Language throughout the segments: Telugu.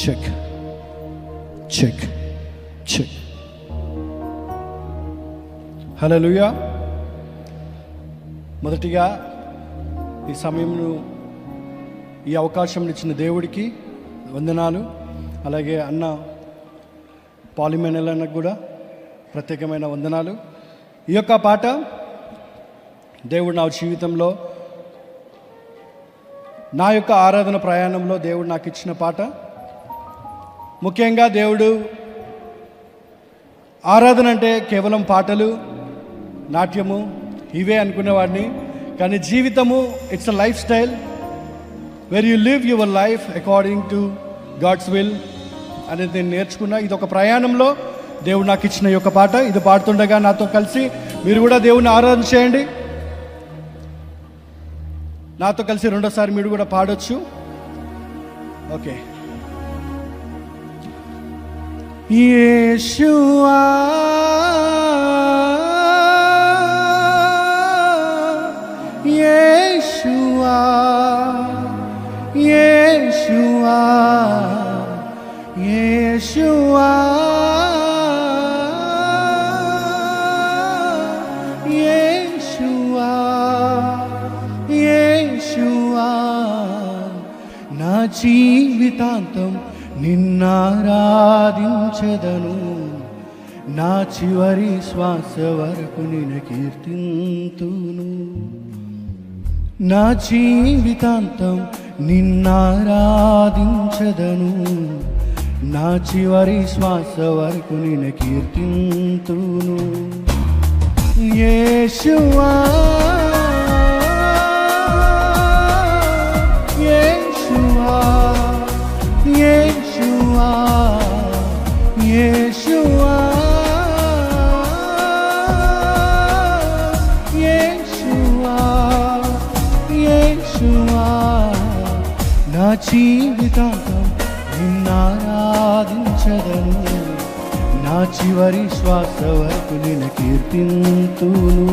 Check check check. హల్లెలూయా. మొదటిగా ఈ సమయంలో ఈ అవకాశం ఇచ్చిన దేవుడికి వందనాలు. అలాగే అన్న పాలిమెనలకు కూడా ప్రత్యేకమైన వందనాలు. ఈ యొక్క పాట దేవుడు నా జీవితంలో, నా యొక్క ఆరాధన ప్రయాణంలో దేవుడు నాకు ఇచ్చిన పాట. ముఖ్యంగా దేవుడు ఆరాధన అంటే కేవలం పాటలు, నాట్యము ఇవే అనుకునేవాడిని. కానీ జీవితము it's a life style where you live your life according to God's will అనేది నేను నేర్చుకున్నా. ఇది ఒక ప్రయాణంలో దేవుడు నాకు ఇచ్చిన ఈ యొక్క పాట. ఇది పాడుతుండగా నాతో కలిసి మీరు కూడా దేవుని ఆరాధన చేయండి. నాతో కలిసి రెండోసారి మీరు కూడా పాడొచ్చు. ఓకే. యేషువా యేషువా యేషువా యేషువా యేషువా యేషువా నా జీవితాంతం నిన్నారాధించెదను, నా చివరి శ్వాస వరకు నిన్ను కీర్తింతును. నా జీవితాంతం నిన్నారాధించెదను, నా చివరి శ్వాస వరకు నిన్ను కీర్తింతును. యేషువా యేషువా యేషువా యేషువా యేషువా యేషువా నా జీవితాంతం నిన్నారాధించెదను, నా చివరి శ్వాస వరకు నిన్ను కీర్తింతును.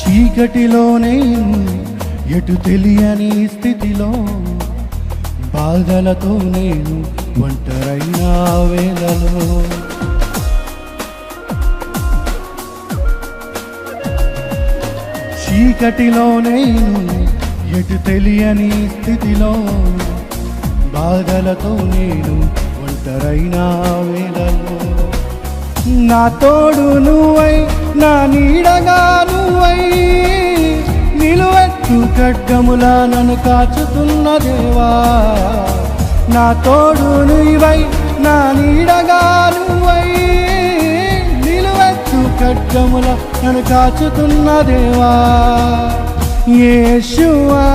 చీకటిలో నేను ఎటు తెలియని స్థితిలో, బాధలతో నేను ఒంటరైన వేళలో, చీకటిలో నేను ఎటు తెలియని స్థితిలో, బాధలతో నేను ఒంటరైన వేళలో, నా తోడు నువ్వై నా నీడగా నువ్వై, నిలువెత్తు ఖడ్గములా నన్ను కాచుతున్న దేవా. నా తోడు నువ్వై నా నీడగా నువ్వై, నిలువెత్తు ఖడ్గములా నన్ను కాచుతున్న దేవా. యేషువా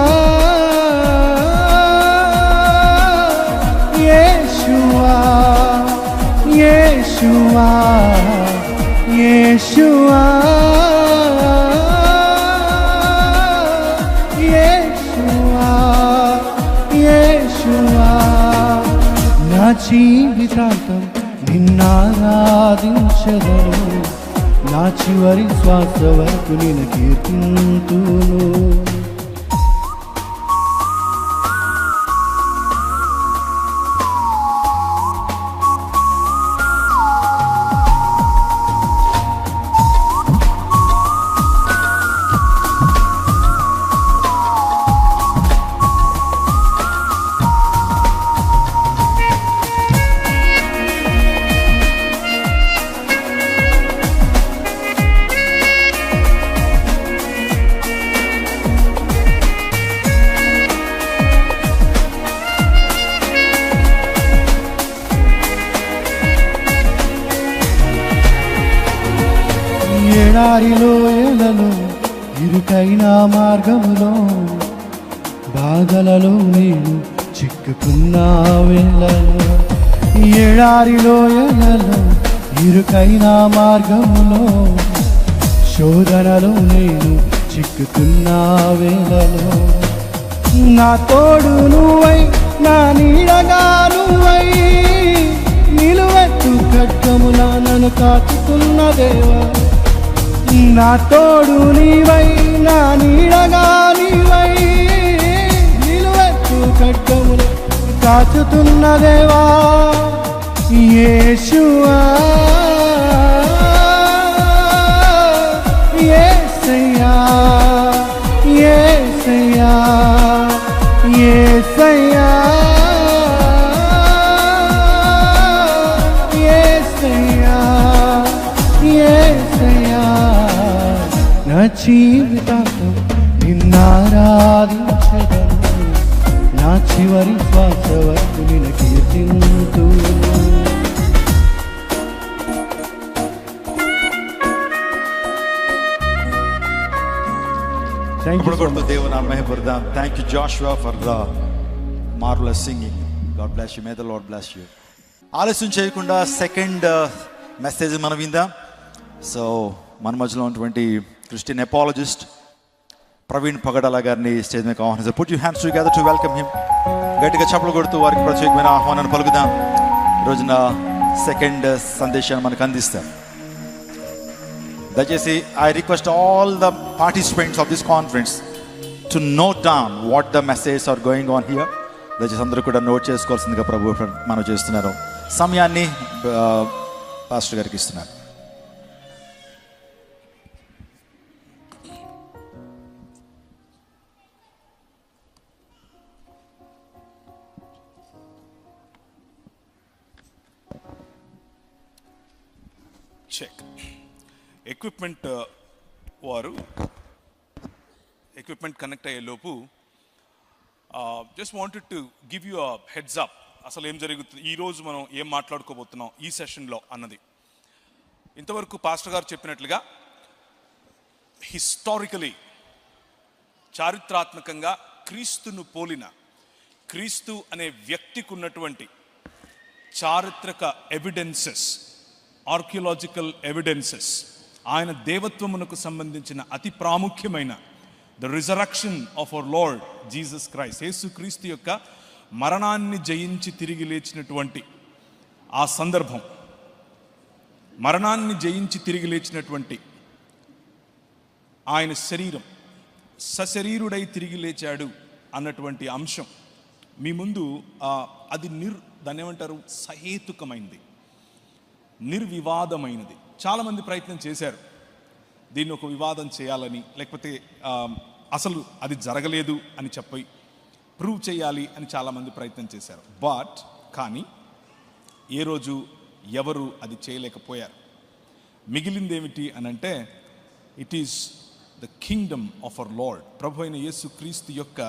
యేషువా యేషువా యేషువా యేషువా యేషువా నా జీవితాంతం నిన్నారాధించెదను, నా చివరి శ్వాస వరకు నిన్ను కీర్తింతును. ఎడారిలోయలలో ఇరుకైన మార్గములో బాధలలో నేను చిక్కుకున్న వేళలో, ఎడారిలోయలలో ఇరుకైన మార్గములో శోధనలో నేను చిక్కుకున్న వేళలో, నా తోడు నువ్వై నా నీడగా నువ్వై నిలువెత్తు ఖడ్గములా నన్ను కాచుకున్న దేవా, నా తోడు నీవై నా నీడగా నీవై నిలువెత్తు ఖడ్గములా కాచుతున్న దేవా, యేషువా యేసయ్యా యేసయ్యా యేసయ్యా యేసయ్యా యేసయ్యా, నా జీవితాంతం నిన్నారాధించెదను, నా చివరి శ్వాస వరకు నిన్ను కీర్తింతూ. దేవుని మహిమపడదాం. Thank you Joshua for the marvellous singing. God bless you. May the Lord bless you. ఆలస్యం చేయకుండా సెకండ్ మెసేజ్ మనం విందాం. సో మన మధ్యలో ఉన్నటువంటి క్రిస్టియన్ ఎపాలజిస్ట్ ప్రవీణ్ పగడాల గారిని స్టేజ్ మీద ఆహ్వానిస్తారు. Put you hands together to welcome him. గట్టిగా చప్పలు కొడుతూ వారికి ప్రత్యేకమైన ఆహ్వానాన్ని పలుకుదాం. ఈరోజున సెకండ్ సందేశాన్ని మనకు అందిస్తారు. దయచేసి I request all the participants of this conference to note down what the message are going on here. దయచేసి అందరూ కూడా నోట్ చేసుకోవాల్సిందిగా ప్రభు మనం చేస్తున్నారు. సమయాన్ని పాస్టర్ గారికి ఇస్తున్నారు. చెక్. ఎక్విప్మెంట్ వారు ఎక్విప్మెంట్ కనెక్ట్ అయ్యే లోపు just wanted to give you a heads up. అసలు ఏం జరుగుతుంది, ఈరోజు మనం ఏం మాట్లాడుకోబోతున్నాం ఈ సెషన్లో అన్నది. ఇంతవరకు పాస్టర్ గారు చెప్పినట్లుగా హిస్టారికలీ చారిత్రాత్మకంగా క్రీస్తును పోలిన క్రీస్తు అనే వ్యక్తికి ఉన్నటువంటి చారిత్రక ఎవిడెన్సెస్, ఆర్కియలాజికల్ ఎవిడెన్సెస్, ఆయన దేవత్వమునకు సంబంధించిన అతి ప్రాముఖ్యమైన the resurrection of our Lord Jesus Christ, యేసు క్రీస్తు యొక్క మరణాన్ని జయించి తిరిగి లేచినటువంటి ఆ సందర్భం, మరణాన్ని జయించి తిరిగి లేచినటువంటి ఆయన శరీరం సశరీరుడై తిరిగి లేచాడు అన్నటువంటి అంశం మీ ముందు అది దాన్ని ఏమంటారు, సహేతుకమైనది, నిర్వివాదమైనది. చాలామంది ప్రయత్నం చేశారు దీన్ని ఒక వివాదం చేయాలని, లేకపోతే అసలు అది జరగలేదు అని చెప్పి ప్రూవ్ చేయాలి అని చాలామంది ప్రయత్నం చేశారు. కానీ ఏ రోజు ఎవరు అది చేయలేకపోయారు. మిగిలిందేమిటి అని అంటే, it is the kingdom of our Lord, ప్రభు అయిన యేసు క్రీస్తు యొక్క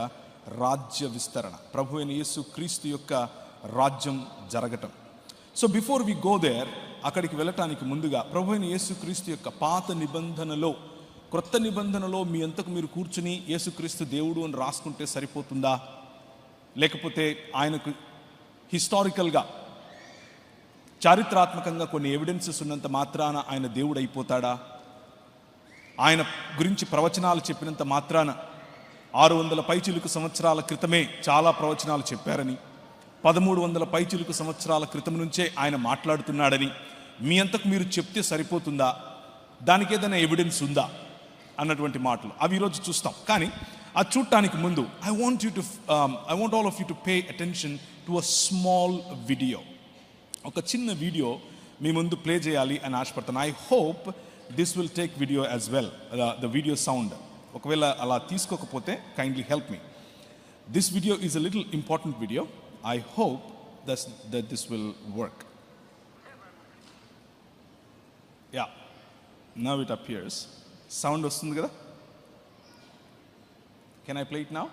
రాజ్య విస్తరణ, ప్రభు అయిన యేసు క్రీస్తు యొక్క రాజ్యం జరగటం. So before we go there, అక్కడికి వెళ్ళటానికి ముందుగా ప్రభు అయిన యేసు క్రీస్తు యొక్క పాత నిబంధనలో, క్రొత్త నిబంధనలో మీ అంతకు మీరు కూర్చుని యేసుక్రీస్తు దేవుడు అని రాసుకుంటే సరిపోతుందా, లేకపోతే ఆయనకు హిస్టారికల్గా చారిత్రాత్మకంగా కొన్ని ఎవిడెన్సెస్ ఉన్నంత మాత్రాన ఆయన దేవుడు అయిపోతాడా, ఆయన గురించి ప్రవచనాలు చెప్పినంత మాత్రాన 600 పైచిలుకు సంవత్సరాల క్రితమే చాలా ప్రవచనాలు చెప్పారని, 1300 పైచిలుకు సంవత్సరాల క్రితం నుంచే ఆయన మాట్లాడుతున్నాడని మీ అంతకు మీరు చెప్తే సరిపోతుందా, దానికి ఏదైనా ఎవిడెన్స్ ఉందా అన్నటువంటి మాటలు అవి ఈరోజు చూస్తాం. కానీ అది చూడటానికి ముందు I want all of you to pay attention to a small video. ఒక చిన్న వీడియో మీ ముందు ప్లే చేయాలి అని ఆశపడతాను. I hope this will take video as well, the video sound. ఒకవేళ అలా తీసుకోకపోతే kindly help me. This video is a little important video. I hope that this will work. Yeah, now it appears. Sound వస్తుంది కదా? Can I play it now?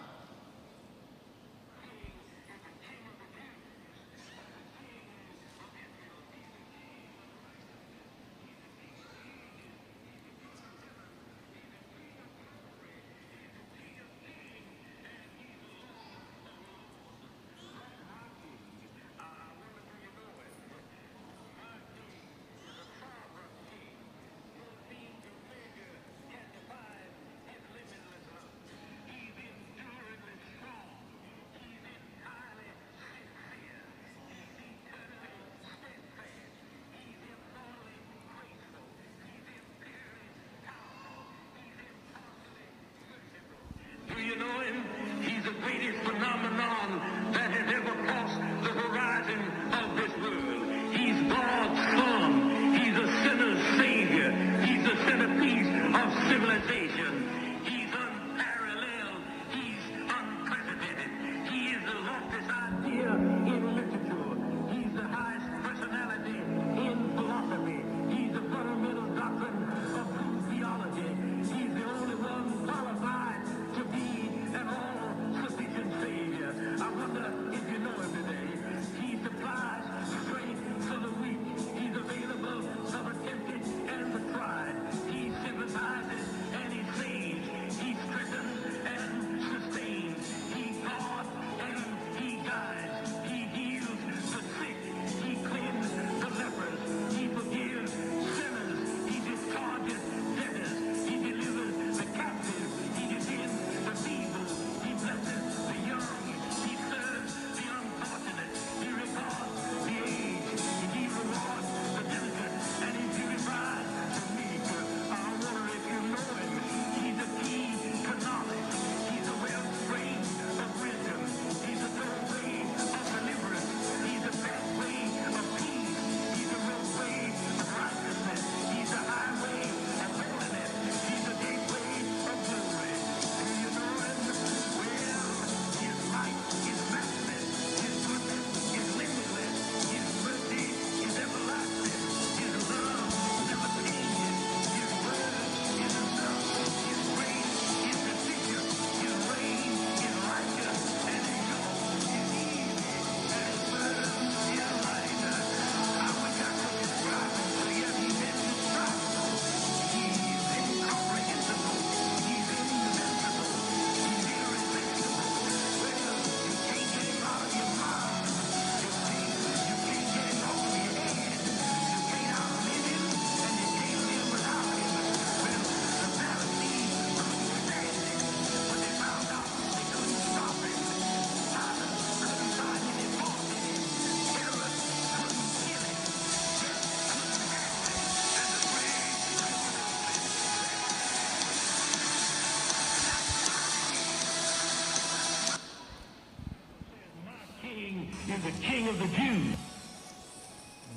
of the Jews.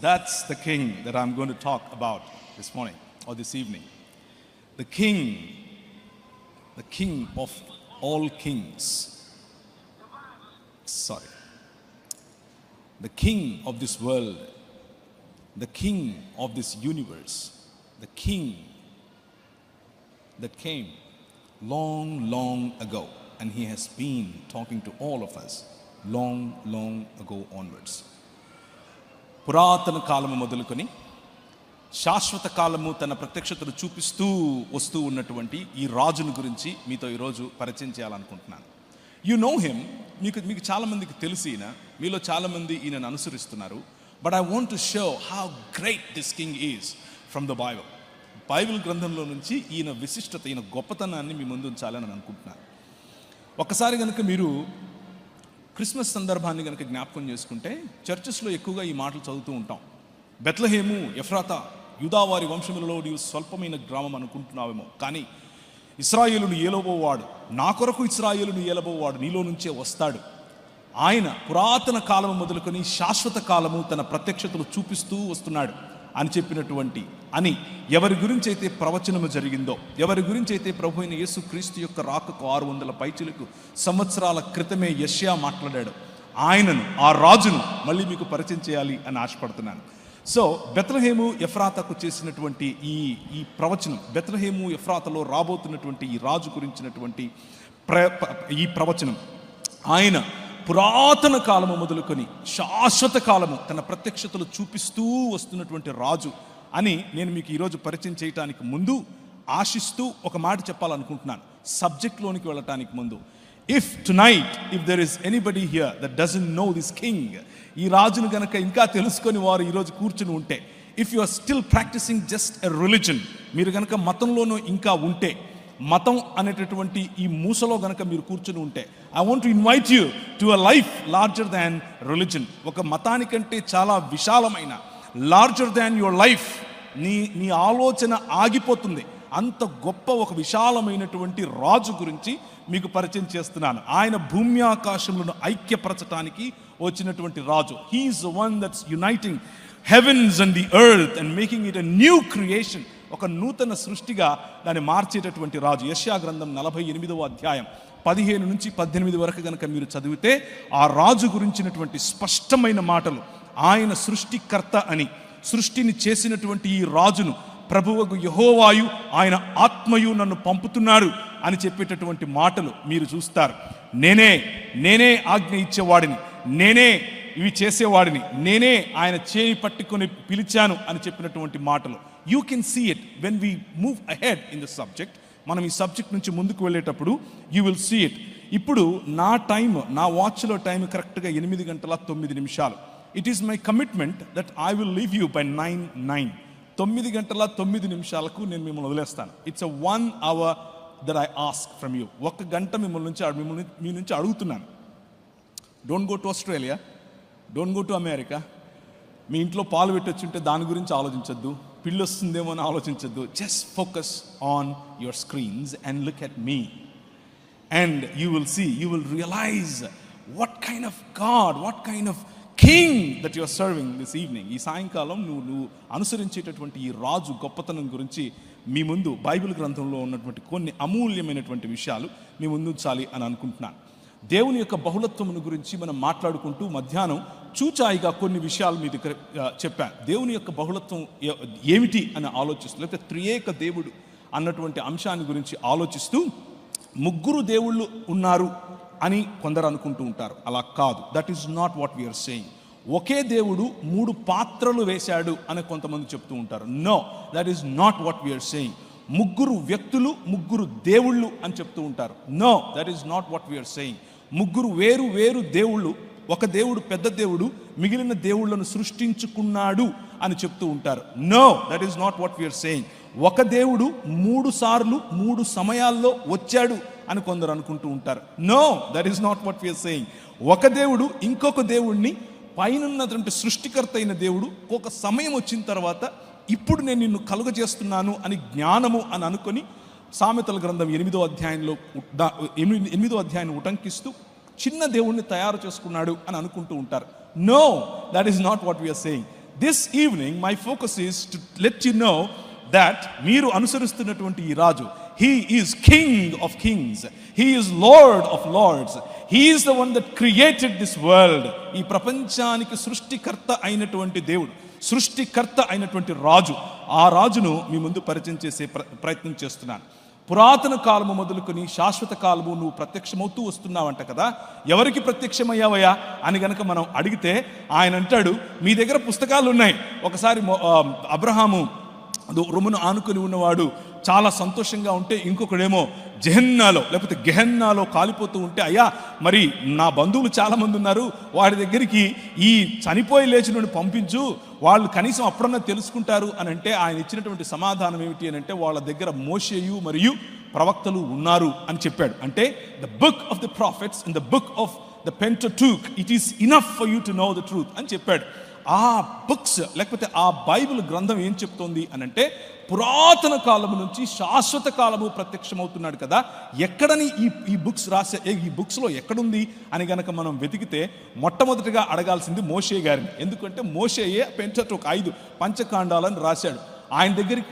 That's the king that I'm going to talk about this morning or this evening. The king of all kings. Sorry. The king of this world, the king of this universe, the king that came long ago, and he has been talking to all of us long ago onwards. పురాతన కాలము మొదలుకొని శాశ్వత కాలము తన ప్రత్యక్షతను చూపిస్తూ వస్తూ ఉన్నటువంటి ఈ రాజును గురించి మీతో ఈరోజు పరిచయం చేయాలనుకుంటున్నాను. యు నో హిమ్, మీకు చాలామందికి తెలిసి ఈయన, మీలో చాలామంది ఈయనను అనుసరిస్తున్నారు. But I want to show how great this king is from the Bible. Bible గ్రంథంలో నుంచి ఈయన విశిష్టత, ఈయన గొప్పతనాన్ని మీ ముందు ఉంచాలని అనుకుంటున్నాను. ఒక్కసారి కనుక మీరు క్రిస్మస్ సందర్భాన్ని కనుక జ్ఞాపకం చేసుకుంటే చర్చెస్లో ఎక్కువగా ఈ మాటలు చదువుతూ ఉంటాం. బెత్లెహేము ఎఫ్రాతా, యూదావారి వంశములలో నీవు స్వల్పమైన గ్రామం అనుకుంటున్నావేమో, కానీ ఇశ్రాయేలును ఏలబోవాడు, నా కొరకు ఇశ్రాయేలును ఏలబోవాడు నీలో నుంచే వస్తాడు. ఆయన పురాతన కాలము మొదలుకొని శాశ్వత కాలము తన ప్రత్యక్షతలు చూపిస్తూ వస్తున్నాడు అని చెప్పినటువంటి, అని ఎవరి గురించి అయితే ప్రవచనము జరిగిందో, ఎవరి గురించి అయితే ప్రభు అయిన యేసు క్రీస్తు యొక్క రాకకు 600 పైచిలకు సంవత్సరాల క్రితమే యెషయా మాట్లాడాడు, ఆయనను, ఆ రాజును మళ్ళీ మీకు పరిచయం చేయాలి అని ఆశపడుతున్నాను. సో బెత్లెహేము ఎఫ్రాతాకు చేసినటువంటి ఈ ప్రవచనం, బెత్లెహేము ఎఫ్రాతాలో రాబోతున్నటువంటి ఈ రాజు గురించినటువంటి ఈ ప్రవచనం, ఆయన పురాతన కాలము మొదలుకొని శాశ్వత కాలము తన ప్రత్యక్షతలు చూపిస్తూ వస్తున్నటువంటి రాజు అని నేను మీకు ఈరోజు పరిచయం చేయడానికి ముందు ఆశిస్తూ ఒక మాట చెప్పాలనుకుంటున్నాను. సబ్జెక్ట్లోనికి వెళ్ళటానికి ముందు, if there is anybody here that doesn't know this king, ఈ రాజును గనక ఇంకా తెలుసుకొని వారు ఈరోజు కూర్చుని ఉంటే, if you are still practising just a religion, మీరు గనక మతంలోనూ ఇంకా ఉంటే, మతం అనేటటువంటి ఈ మూసలో గనక మీరు కూర్చుని ఉంటే, I want to invite you to a life larger than religion. ఒక మతానికంటే చాలా విశాలమైన, లార్జర్ దాన్ యువర్ లైఫ్, నీ ఆలోచన ఆగిపోతుంది, అంత గొప్ప ఒక విశాలమైనటువంటి రాజు గురించి మీకు పరిచయం చేస్తున్నాను. ఆయన భూమి ఆకాశములను ఐక్యపరచడానికి వచ్చినటువంటి రాజు. He is the one that's uniting heavens and the earth and making it a new creation, ఒక నూతన సృష్టిగా దాన్ని మార్చేటటువంటి రాజు. యెషయా గ్రంథం 48వ అధ్యాయం 15 నుంచి 18 వరకు కనుక మీరు చదివితే ఆ రాజు గురించినటువంటి స్పష్టమైన మాటలు, ఆయన సృష్టికర్త అని, సృష్టిని చేసినటువంటి ఈ రాజును ప్రభువగు యెహోవాయు ఆయన ఆత్మయు నన్ను పంపుతున్నాడు అని చెప్పేటటువంటి మాటలు మీరు చూస్తారు. నేనే ఆజ్ఞ ఇచ్చేవాడిని, నేనే ఇవి చేసేవాడిని, నేనే ఆయన చేయి పట్టుకొని పిలిచాను అని చెప్పినటువంటి మాటలు. You can see it when we move ahead in the subject. మనం ఈ సబ్జెక్ట్ నుంచి ముందుకు వెళ్ళేటప్పుడు యూ విల్ సీ ఇట్. ఇప్పుడు నా వాచ్లో టైం కరెక్ట్గా 8:09. It is my commitment that I will leave you by 9:09. 9:09 నేను మిమ్మల్ని వదిలేస్తాను. It's a 1 hour that I ask from you. 1 గంట మీ నుంచి అడుగుతున్నాను. Don't go to Australia, don't go to America. మీ ఇంట్లో పాలు పెట్టొచ్చుంటే దాని గురించి ఆలోచించద్దు, పిల్లి వస్తుందేమో అని ఆలోచించద్దు. Just focus on your screens and look at me and you will realise what kind of God, what kind of king that you are serving this evening. ఈ సాయంకాలం నువ్వు అనుసరించేటటువంటి ఈ రాజు గొప్పతనం గురించి మీ ముందు బైబిల్ గ్రంథంలో ఉన్నటువంటి కొన్ని అమూల్యమైనటువంటి విషయాలు మీ ముందు ఉంచాలి అని అనుకుంటున్నాను. దేవుని యొక్క బహుళత్వమును గురించి మనం మాట్లాడుకుంటూ మధ్యాహ్నం చూచాయిగా కొన్ని విషయాలు మీ దగ్గర చెప్పాను. దేవుని యొక్క బహుళత్వం ఏమిటి అని ఆలోచిస్తూ, లేకపోతే త్రియేక దేవుడు అన్నటువంటి అంశాన్ని గురించి ఆలోచిస్తూ, 3 దేవుళ్ళు ఉన్నారు అని కొందరు అనుకుంటూ ఉంటారు. అలా కాదు. That is not what we are saying. ఒకే దేవుడు 3 పాత్రలు వేశాడు అని కొంతమంది చెప్తూ ఉంటారు. No, that is not what we are saying. 3 వ్యక్తులు 3 దేవుళ్ళు అని చెప్తూ ఉంటారు. No, that is not what we are saying. 3 వేరు దేవుళ్ళు, ఒక దేవుడు పెద్ద దేవుడు మిగిలిన దేవుళ్లను సృష్టించుకున్నాడు అని చెప్తూ ఉంటారు. No, that is not what we are saying. ఒక దేవుడు 3 సార్లు 3 సమయాల్లో వచ్చాడు అని కొందరు అనుకుంటూ ఉంటారు. No, that is not what we are saying. ఒక దేవుడు ఇంకొక దేవుడిని, పైనున్నటువంటి సృష్టికర్త అయిన దేవుడు ఒక సమయం వచ్చిన తర్వాత ఇప్పుడు నేను నిన్ను కలుగజేస్తున్నాను అని జ్ఞానము అని అనుకొని సామెతల గ్రంథం 8వ అధ్యాయాన్ని ఉటంకిస్తూ చిన్న దేవుణ్ణి తయారు చేసుకున్నాడు అని అనుకుంటూ ఉంటారు. No, that is not what we are saying. This evening my focus is to let you know that మీరు అనుసరిస్తున్నటువంటి ఈ రాజు, he is king of kings, he is lord of lords, he is the one that created this world. ఈ ప్రపంచానికి సృష్టికర్త అయినటువంటి దేవుడు, సృష్టికర్త అయినటువంటి రాజు, ఆ రాజును మీ ముందు పరిచయం చేసే ప్రయత్నం చేస్తున్నాను. పురాతన కాలము మొదలుకొని శాశ్వత కాలము నువ్వు ప్రత్యక్షమవుతూ వస్తున్నావంట కదా, ఎవరికి ప్రత్యక్షమయ్యావయ్యా అని గనక మనం అడిగితే ఆయన అంటాడు, మీ దగ్గర పుస్తకాలు ఉన్నాయి. ఒకసారి అబ్రహాము రొమ్మును ఆనుకొని ఉన్నవాడు చాలా సంతోషంగా ఉంటే, ఇంకొకడేమో జెహన్నాలో లేకపోతే గెహన్నాలో కాలిపోతూ ఉంటే, అయ్యా మరి నా బంధువులు చాలామంది ఉన్నారు, వాడి దగ్గరికి ఈ చనిపోయి లేచినోడిని పంపించు, వాళ్ళు కనీసం అప్పుడన్నా తెలుసుకుంటారు అని అంటే ఆయన ఇచ్చినటువంటి సమాధానం ఏమిటి అని అంటే, వాళ్ళ దగ్గర మోషేయు మరియు ప్రవక్తలు ఉన్నారు అని చెప్పాడు. అంటే the book of the prophets and the book of the Pentateuch, it is enough for you to know the truth అని చెప్పాడు. ఆ బుక్స్ లేకపోతే ఆ బైబిల్ గ్రంథం ఏం చెప్తోంది అని అంటే, పురాతన కాలము నుంచి శాశ్వత కాలము ప్రత్యక్షమవుతున్నాడు కదా, ఎక్కడని ఈ బుక్స్ రాసే, ఈ బుక్స్లో ఎక్కడుంది అని గనక మనం వెతికితే మొట్టమొదటిగా అడగాల్సింది మోషే గారిని. ఎందుకంటే మోషేయే పెంటటూక్ 5 పంచకాండాలను రాశాడు. ఆయన దగ్గరికి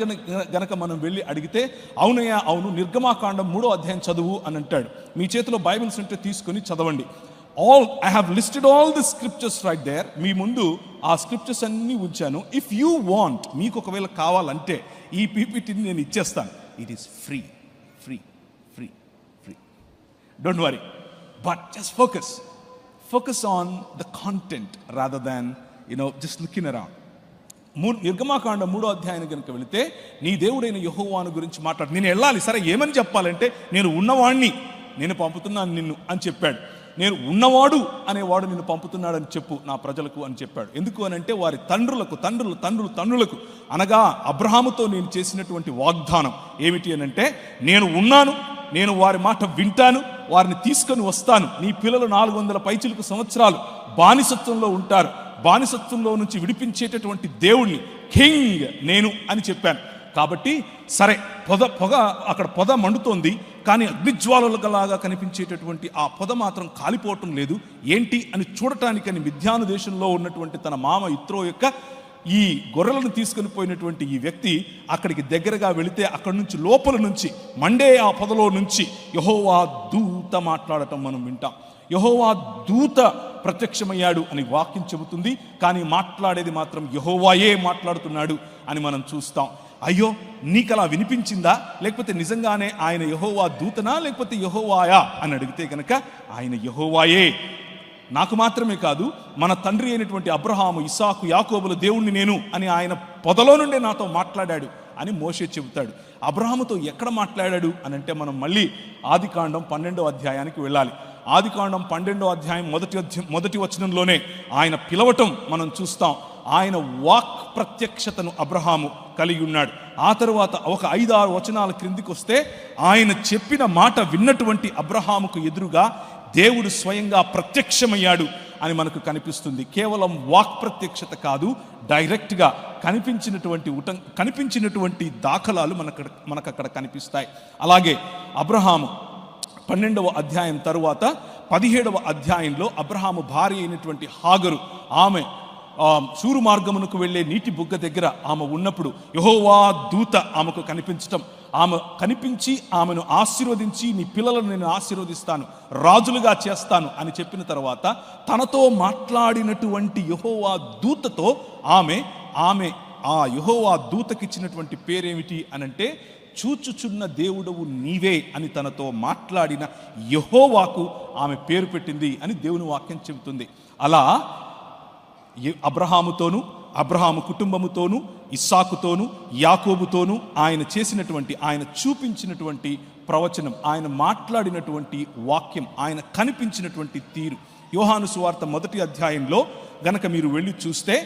గనక మనం వెళ్ళి అడిగితే, అవునయ్యా అవును, నిర్గమాకాండం 3వ అధ్యాయం చదువు అని అంటాడు. మీ చేతిలో బైబిల్స్ ఉంటే తీసుకొని చదవండి. I have listed all the scriptures right there. మీ ముందు ఆ స్క్రిప్చర్స్ అన్నీ ఉంచాను. ఇఫ్ యూ వాంట్, మీకు ఒకవేళ కావాలంటే ఈ పీపీటీని నేను ఇచ్చేస్తాను. It is free free free free. Don't worry, but just focus on the content rather than just looking around. నిర్గమాకాండం 3వ అధ్యాయం కనుక వెళితే, నీ దేవుడైన యెహోవాను గురించి మాట్లాడు. నేను వెళ్ళాలి, సరే ఏమని చెప్పాలంటే, నేను ఉన్నవాణ్ణి, నేను పంపుతున్నాను నిన్ను అని చెప్పాడు. నేను ఉన్నవాడు అనేవాడు నిన్ను పంపుతున్నాడని చెప్పు నా ప్రజలకు అని చెప్పాడు. ఎందుకు అని అంటే, వారి తండ్రులకు అనగా అబ్రహాముతో నేను చేసినటువంటి వాగ్దానం ఏమిటి అని అంటే, నేను ఉన్నాను, నేను వారి మాట వింటాను, వారిని తీసుకొని వస్తాను, నీ పిల్లలు 400 పైచిలుకు సంవత్సరాలు బానిసత్వంలో ఉంటారు, బానిసత్వంలో నుంచి విడిపించేటటువంటి దేవుణ్ణి, కింగ్ నేను అని చెప్పాను. కాబట్టి సరే, అక్కడ పొద మండుతోంది, కానీ అగ్నిజ్వాలలాగా కనిపించేటటువంటి ఆ పొద మాత్రం కాలిపోవటం లేదు. ఏంటి అని చూడటానికని మిద్యాను దేశంలో ఉన్నటువంటి తన మామ ఇత్రో యొక్క ఈ గొర్రెలను తీసుకుని పోయినటువంటి ఈ వ్యక్తి అక్కడికి దగ్గరగా వెళితే, అక్కడి నుంచి లోపల నుంచి మండే ఆ పొదలో నుంచి యెహోవా దూత మాట్లాడటం మనం వింటాం. యెహోవా దూత ప్రత్యక్షమయ్యాడు అని వాక్యం చెబుతుంది, కానీ మాట్లాడేది మాత్రం యెహోవాయే మాట్లాడుతున్నాడు అని మనం చూస్తాం. అయ్యో, నీకు అలా వినిపించిందా, లేకపోతే నిజంగానే ఆయన యెహోవా దూతనా లేకపోతే యెహోవాయా అని అడిగితే కనుక ఆయన యెహోవాయే. నాకు మాత్రమే కాదు, మన తండ్రి అయినటువంటి అబ్రహాము, ఇస్సాకు, యాకోబుల దేవుణ్ణి నేను అని ఆయన పొదలో నుండే నాతో మాట్లాడాడు అని మోషే చెబుతాడు. అబ్రహాముతో ఎక్కడ మాట్లాడాడు అని అంటే, మనం మళ్ళీ ఆదికాండం 12వ అధ్యాయానికి వెళ్ళాలి. ఆదికాండం 12వ అధ్యాయం మొదటి వచనంలోనే ఆయన పిలవటం మనం చూస్తాం. ఆయన వాక్ ప్రత్యక్షతను అబ్రహాము కలిగి ఉన్నాడు. ఆ తరువాత ఒక 5-6 వచనాల క్రిందికి వస్తే, ఆయన చెప్పిన మాట విన్నటువంటి అబ్రహాముకు ఎదురుగా దేవుడు స్వయంగా ప్రత్యక్షమయ్యాడు అని మనకు కనిపిస్తుంది. కేవలం వాక్ ప్రత్యక్షత కాదు, డైరెక్ట్గా కనిపించినటువంటి దాఖలాలు మనకు అక్కడ కనిపిస్తాయి. అలాగే అబ్రహాము 12వ అధ్యాయం తరువాత 17వ అధ్యాయంలో అబ్రహాము భార్య అయినటువంటి హాగరు, ఆమె శూరు మార్గమునకు వెళ్ళే నీటి బుగ్గ దగ్గర ఆమె ఉన్నప్పుడు యెహోవా దూత ఆమెకు కనిపించటం, ఆమె కనిపించి ఆమెను ఆశీర్వదించి, నీ పిల్లలను నేను ఆశీర్వదిస్తాను, రాజులుగా చేస్తాను అని చెప్పిన తర్వాత తనతో మాట్లాడినటువంటి యెహోవా దూతతో ఆమె ఆ యెహోవా దూతకిచ్చినటువంటి పేరేమిటి అనంటే, చూచుచున్న దేవుడవు నీవే అని తనతో మాట్లాడిన యెహోవాకు ఆమె పేరు పెట్టింది అని దేవుని వాక్యం చెబుతుంది. అలా అబ్రహాముతోను, అబ్రహాము కుటుంబముతోను, ఇస్సాకుతోను, యాకోబుతోను ఆయన చేసినటువంటి, ఆయన చూపించినటువంటి ప్రవచనం, ఆయన మాట్లాడినటువంటి వాక్యం, ఆయన కనిపించినటువంటి తీరు. యోహాను సువార్త 1వ అధ్యాయంలో గనక మీరు వెళ్ళి చూస్తే,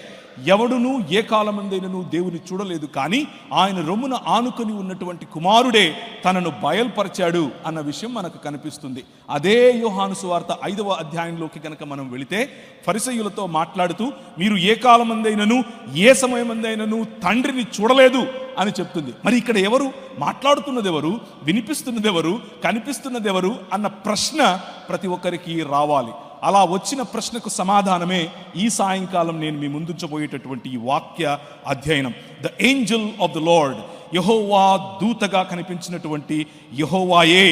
ఎవడునూ ఏ కాలమందైనను దేవుని చూడలేదు, కానీ ఆయన రొమ్మున ఆనుకొని ఉన్నటువంటి కుమారుడే తనను బయల్పరిచాడు అన్న విషయం మనకు కనిపిస్తుంది. అదే యోహాను సువార్త 5వ అధ్యాయంలోకి గనక మనం వెళితే, ఫరిసయ్యులతో మాట్లాడుతూ, మీరు ఏ కాలమందైనను ఏ సమయమందైనను తండ్రిని చూడలేదు అని చెప్తుంది. మరి ఇక్కడ ఎవరు మాట్లాడుతున్నది, ఎవరు వినిపిస్తున్నది, ఎవరు కనిపిస్తున్నది ఎవరు అన్న ప్రశ్న ప్రతి ఒక్కరికి రావాలి. అలా వచ్చిన ప్రశ్నకు సమాధానమే ఈ సాయంకాలం నేను మీ ముందుంచబోయేటటువంటి ఈ వాక్య అధ్యయనం. The angel of the Lord, యెహోవా దూతగా కనిపించినటువంటి యెహోవాయే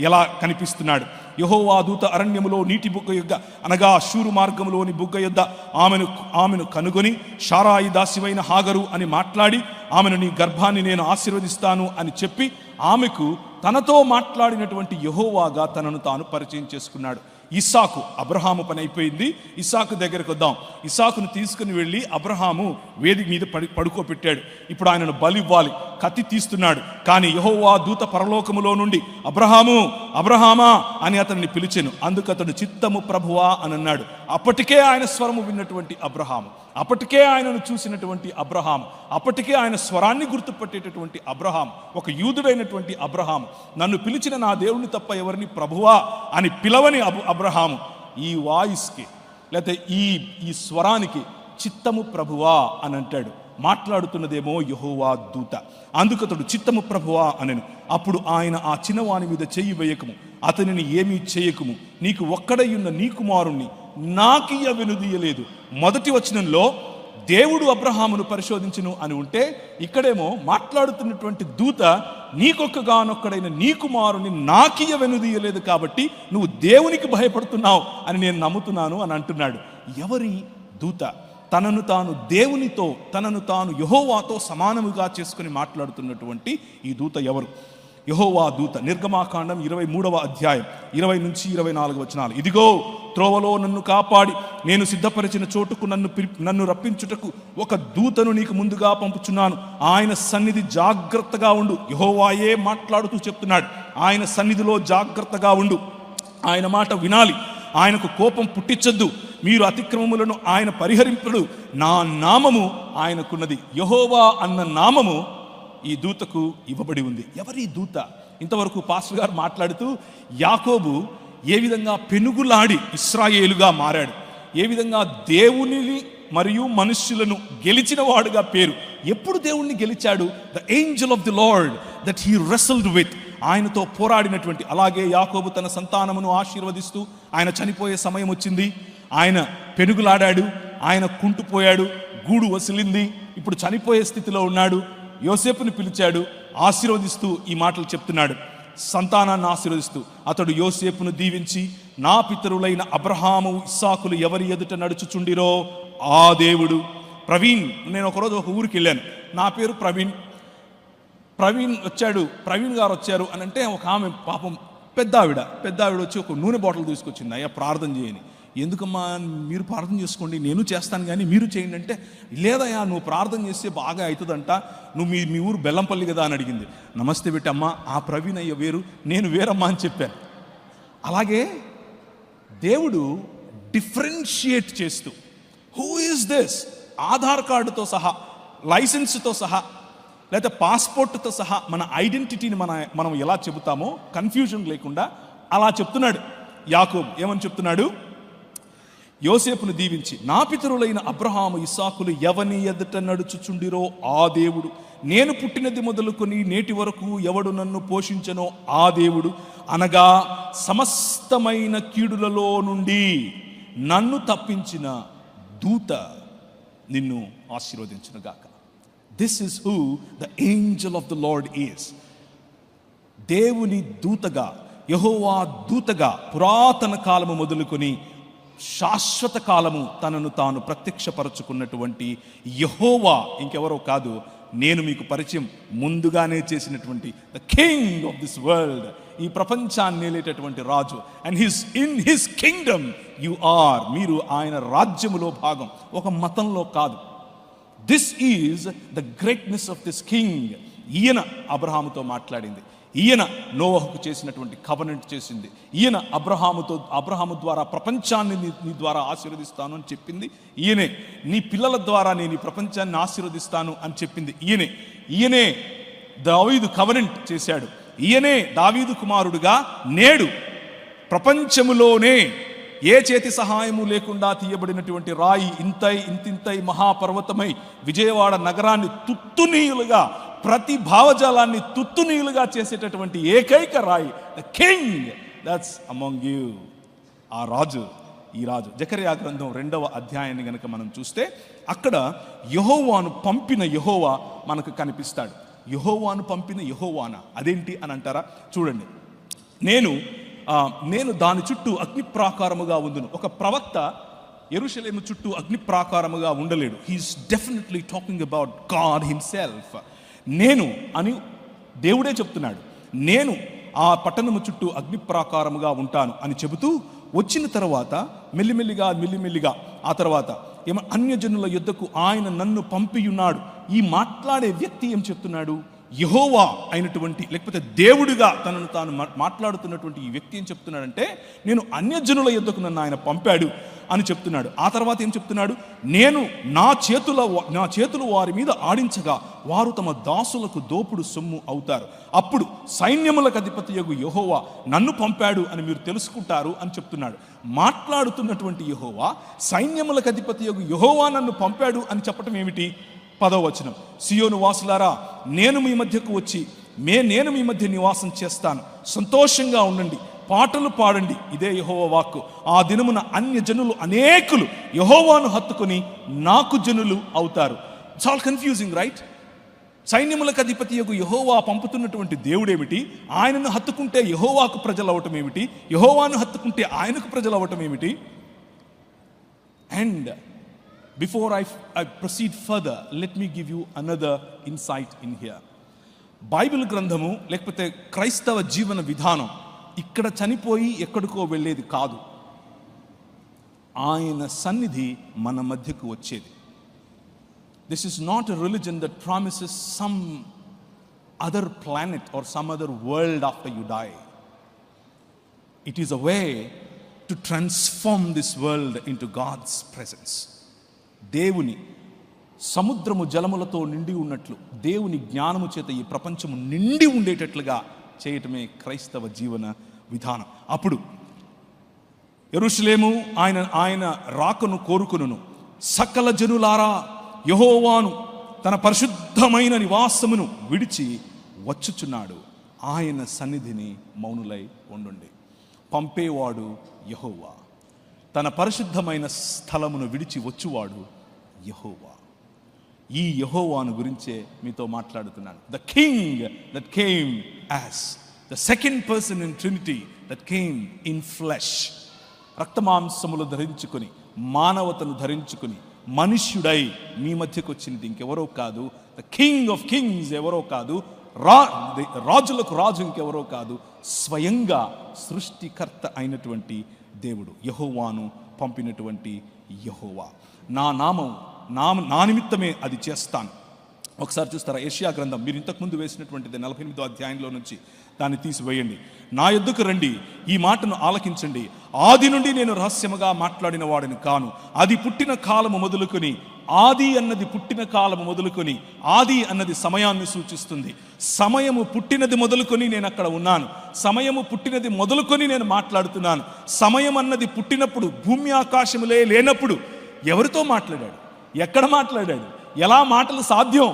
ఎలా కనిపిస్తున్నాడు. యెహోవా దూత అరణ్యములో నీటి బుగ్గ యొద్ద, అనగా అష్షూరు మార్గములోని బుగ్గ యొద్ద ఆమెను కనుగొని, షారాయి దాసివైన హాగరు అని మాట్లాడి, ఆమెను నీ గర్భాన్ని నేను ఆశీర్వదిస్తాను అని చెప్పి, ఆమెకు తనతో మాట్లాడినటువంటి యెహోవాగా తనను తాను పరిచయం చేసుకున్నాడు. ఇస్సాకు, అబ్రహాము పని అయిపోయింది, ఇస్సాకు దగ్గరకు వద్దాం. ఇస్సాకును తీసుకుని వెళ్ళి అబ్రహాము వేదిక మీద పడుకోబెట్టాడు. ఇప్పుడు ఆయనను బలి ఇవ్వాలి, కత్తి తీస్తున్నాడు. కానీ యెహోవా దూత పరలోకములో నుండి అబ్రహాము, అబ్రహామా అని అతన్ని పిలిచెను. అందుకు అతడు చిత్తము ప్రభువా అని అన్నాడు. అప్పటికే ఆయన స్వరము విన్నటువంటి అబ్రహాము, అప్పటికే ఆయనను చూసినటువంటి అబ్రహాము, అప్పటికే ఆయన స్వరాన్ని గుర్తుపట్టేటటువంటి అబ్రహాము, ఒక యూదుడైనటువంటి అబ్రహాము, నన్ను పిలిచిన నా దేవుని తప్ప ఎవరిని ప్రభువా అని పిలవని అబ్రహాము ఈ వాయిస్కి, లేకపోతే ఈ స్వరానికి చిత్తము ప్రభువా అని అంటాడు. మాట్లాడుతున్నదేమో యెహోవా దూత. అందుకు అతడు చిత్తము ప్రభువా అనెను. అప్పుడు ఆయన, ఆ చిన్నవాని మీద చెయ్యి వేయకము, అతనిని ఏమీ చేయకము, నీకు ఒక్కడయ్యున్న నీ కుమారుణ్ణి నాకియ్య వెనుదీయలేదు. మొదటి వచనంలో దేవుడు అబ్రహామును పరిశోధించును అని ఉంటే, ఇక్కడేమో మాట్లాడుతున్నటువంటి దూత నీకొక్కగానొక్కడైన నీ కుమారుని నాకియ్య వెనుదీయలేదు కాబట్టి నువ్వు దేవునికి భయపడుతున్నావు అని నేను నమ్ముతున్నాను అని అంటున్నాడు. ఎవరి దూత? తనను తాను దేవునితో, తనను తాను యెహోవాతో సమానముగా చేసుకుని మాట్లాడుతున్నటువంటి ఈ దూత ఎవరు? యెహోవా దూత. నిర్గమాకాండం 23వ అధ్యాయం 20 నుంచి 24 వచనాలు. ఇదిగో, త్రోవలో నన్ను కాపాడి నేను సిద్ధపరిచిన చోటుకు నన్ను రప్పించుటకు ఒక దూతను నీకు ముందుగా పంపుచున్నాను. ఆయన సన్నిధి జాగ్రత్తగా ఉండు. యెహోవాయే మాట్లాడుతూ చెప్తున్నాడు. ఆయన సన్నిధిలో జాగ్రత్తగా ఉండు, ఆయన మాట వినాలి, ఆయనకు కోపం పుట్టించొద్దు, మీరు అతిక్రమములను ఆయన పరిహరింపుడు, నా నామము ఆయనకున్నది. యెహోవా అన్న నామము ఈ దూతకు ఇవ్వబడి ఉంది. ఎవరి దూత? ఇంతవరకు పాస్టర్ గారు మాట్లాడుతూ యాకోబు ఏ విధంగా పెనుగులాడి ఇశ్రాయేలుగా మారాడు, ఏ విధంగా దేవునిని మరియు మనుష్యులను గెలిచిన వాడుగా పేరు. ఎప్పుడు దేవుణ్ణి గెలిచాడు? The angel of the lord that he wrestled with, ఆయనతో పోరాడినటువంటి. అలాగే యాకోబు తన సంతానమును ఆశీర్వదిస్తూ, ఆయన చనిపోయే సమయం వచ్చింది, ఆయన పెనుగులాడాడు, ఆయన కుంటుపోయాడు, గూడు వసిలింది, ఇప్పుడు చనిపోయే స్థితిలో ఉన్నాడు. యోసేపుని పిలిచాడు, ఆశీర్వదిస్తూ ఈ మాటలు చెప్తున్నాడు, సంతానాన్ని ఆశీర్వదిస్తూ. అతడు యోసేపును దీవించి, నా పితరులైన అబ్రహాము ఇస్సాకులు ఎవరి ఎదుట నడుచుచుండిరో ఆ దేవుడు. ప్రవీణ్, నేను ఒకరోజు ఒక ఊరికి వెళ్ళాను, నా పేరు ప్రవీణ్ వచ్చాడు, ప్రవీణ్ గారు వచ్చారు అని అంటే, ఒక ఆమె పాపం పెద్ద ఆవిడ వచ్చి ఒక నూనె బాటిల్ తీసుకొచ్చింది. అయ్యా ప్రార్థన చేయని. ఎందుకమ్మా, మీరు ప్రార్థన చేసుకోండి, నేను చేస్తాను కానీ మీరు చేయండి అంటే, లేదయ్యా నువ్వు ప్రార్థన చేస్తే బాగా అవుతుందంట, నువ్వు మీ ఊరు బెల్లంపల్లి కదా అని అడిగింది. నమస్తే పెట్టమ్మా, ఆ ప్రవీణ్ అయ్య వేరు, నేను వేరమ్మా అని చెప్పాను. అలాగే దేవుడు డిఫరెన్షియేట్ చేస్తూ, హూ ఈజ్ దిస్, ఆధార్ కార్డుతో సహా, లైసెన్స్తో సహా, లేదా పాస్పోర్ట్తో సహా మన ఐడెంటిటీని మనం ఎలా చెబుతామో కన్ఫ్యూజన్ లేకుండా అలా చెప్తున్నాడు యాకోబు. ఏమని చెప్తున్నాడు? యోసేపును దీవించి, నా పితరులైన అబ్రహాము ఇస్సాకులు ఎవని ఎదుట నడుచుచుండిరో ఆ దేవుడు, నేను పుట్టినది మొదలుకొని నేటి వరకు ఎవడు నన్ను పోషించనో ఆ దేవుడు, అనగా సమస్తమైన కీడులలో నుండి నన్ను తప్పించిన దూత నిన్ను ఆశీర్వదించునుగాక. This is who the angel of the lord is. దేవుని దూతగా, యెహోవా దూతగా పురాతన కాలము మొదలుకొని శాశ్వత కాలము తనను తాను ప్రత్యక్షపరచుకున్నటువంటి యెహోవా ఇంకెవరో కాదు, నేను మీకు పరిచయం ముందుగానే చేసినటువంటి the king of this world, ఈ ప్రపంచాన్ని ఏలేటటువంటి రాజు. And in his kingdom you are, మీరు ఆయన రాజ్యములో భాగం, ఒక మతంలో కాదు. This is the greatness of this king. ఈయన అబ్రహాముతో మాట్లాడింది, ఈయన నోవహుకు చేసినటువంటి కవనెంట్ చేసింది, ఈయన అబ్రహాము ద్వారా ప్రపంచాన్ని నీ ద్వారా ఆశీర్వదిస్తాను అని చెప్పింది ఈయనే, నీ పిల్లల ద్వారా నేను ఈ ప్రపంచాన్ని ఆశీర్వదిస్తాను అని చెప్పింది ఈయనే దావీదు కవనెంట్ చేశాడు. ఈయనే దావీదు కుమారుడుగా నేడు ప్రపంచములోనే ఏ చేతి సహాయము లేకుండా తీయబడినటువంటి రాయి ఇంతింతై మహాపర్వతమై విజయవాడ నగరాన్ని తుత్తునీయులుగా, ప్రతి భావజాలాన్ని తుత్తునీయులుగా చేసేటటువంటి ఏకైక రాయి, the king that's among you. ఆ రాజు ఈ రాజు. జకర్యా గ్రంథం 2వ అధ్యాయాన్ని గనక మనం చూస్తే అక్కడ యెహోవాను పంపిన యెహోవా మనకు కనిపిస్తాడు. యెహోవాను పంపిన యెహోవానా, అదేంటి అని అంటారా? చూడండి, నేను దాని చుట్టూ అగ్ని ప్రాకారముగా ఉందును. ఒక ప్రవక్త యెరూషలేము చుట్టూ అగ్ని ప్రాకారముగా ఉండలేడు. He is definitely talking about God himself. నేను అని దేవుడే చెప్తున్నాడు. నేను ఆ పట్టణము చుట్టూ అగ్ని ప్రాకారముగా ఉంటాను అని చెబుతూ వచ్చిన తర్వాత మెల్లిమెల్లిగా ఆ తర్వాత అన్యజనుల యుద్ధకు ఆయన నన్ను పంపియున్నాడు. ఈ మాట్లాడే వ్యక్తి ఏం చెప్తున్నాడు? యెహోవా అయినటువంటి, లేకపోతే దేవుడిగా తనను తాను మాట్లాడుతున్నటువంటి ఈ వ్యక్తి ఏం చెప్తున్నాడంటే, నేను అన్యజనుల యుద్ధకు నన్ను ఆయన పంపాడు అని చెప్తున్నాడు. ఆ తర్వాత ఏం చెప్తున్నాడు? నేను నా చేతులు వారి మీద ఆడించగా వారు తమ దాసులకు దోపుడు సొమ్ము అవుతారు. అప్పుడు సైన్యములకు అధిపతియగు యెహోవా నన్ను పంపాడు అని మీరు తెలుసుకుంటారు అని చెప్తున్నాడు. మాట్లాడుతున్నటువంటి యెహోవా సైన్యములకు అధిపతియగు యెహోవా నన్ను పంపాడు అని చెప్పటం ఏమిటి? 10వ వచనం, సియోను వాసులారా, నేను మీ మధ్యకు వచ్చి నేను మీ మధ్య నివాసం చేస్తాను. సంతోషంగా ఉండండి, పాటలు పాడండి. ఇదే యెహోవా వాక్కు. ఆ దినమున అన్య జనులు అనేకులు యెహోవాను హత్తుకొని నాకు జనులు అవుతారు. It's all confusing, right? సైన్యములకు అధిపతియగు యెహోవా పంపుతున్నటువంటి దేవుడేమిటి? ఆయనను హత్తుకుంటే యెహోవాకు ప్రజలు అవటం ఏమిటి? యెహోవాను హత్తుకుంటే ఆయనకు ప్రజలు అవటం ఏమిటి? And before I proceed further, let me give you another insight in here. Bible గ్రంథము లేకపోతే క్రైస్తవ జీవన విధానం ఇక్కడ చనిపోయి ఎక్కడికో వెళ్ళేది కాదు. ఆయన సన్నిధి మన మధ్యకు వచ్చేది. This is not a religion that promises some other planet or some other world after you die. It is a way to transform this world into God's presence. దేవుని సముద్రము జలములతో నిండి ఉన్నట్లు దేవుని జ్ఞానము చేత ఈ ప్రపంచము నిండి ఉండేటట్లుగా చేయటమే క్రైస్తవ జీవన విధానం. అప్పుడు యెరూషలేము ఆయన రాకను కోరుకొనును. సకల జనులారా, యెహోవాను తన పరిశుద్ధమైన నివాసమును విడిచి వచ్చుచున్నాడు. ఆయన సన్నిధిని మౌనులై ఉండుండి. పంపేవాడు యెహోవా, తన పరిశుద్ధమైన స్థలమును విడిచి వచ్చువాడు యెహోవా. ఈ యెహోవాను గురించే మీతో మాట్లాడుతున్నాను. The king that came as the second person in Trinity that came in flesh. రక్తమాంసములు ధరించుకొని, మానవతను ధరించుకొని, మనుష్యుడై మీ మధ్యకు వచ్చినది ఇంకెవరో కాదు. ద కింగ్ ఆఫ్ కింగ్స్ ఎవరో కాదు, రాజులకు రాజు ఇంకెవరో కాదు, స్వయంగా సృష్టికర్త అయినటువంటి దేవుడు, యెహోవాను పంపినటువంటి యెహోవా. నా నిమిత్తమే అది చేస్తాను. ఒకసారి చూస్తారా యెషయా గ్రంథం, మీరు ఇంతకుముందు వేసినటువంటిది 48వ అధ్యాయంలో నుంచి దాన్ని తీసివేయండి. నా యొద్దకు రండి, ఈ మాటను ఆలకించండి. ఆది నుండి నేను రహస్యముగా మాట్లాడిన వాడిని కాను. అది పుట్టిన కాలము మొదలుకొని, ఆది అన్నది పుట్టిన కాలము మొదలుకొని, ఆది అన్నది సమయాన్ని సూచిస్తుంది. సమయము పుట్టినది మొదలుకొని నేను అక్కడ ఉన్నాను. సమయము పుట్టినది మొదలుకొని నేను మాట్లాడుతున్నాను. సమయం అన్నది పుట్టినప్పుడు, భూమి ఆకాశములే లేనప్పుడు ఎవరితో మాట్లాడాడు? ఎక్కడ మాట్లాడాడు? ఎలా మాటలు సాధ్యం?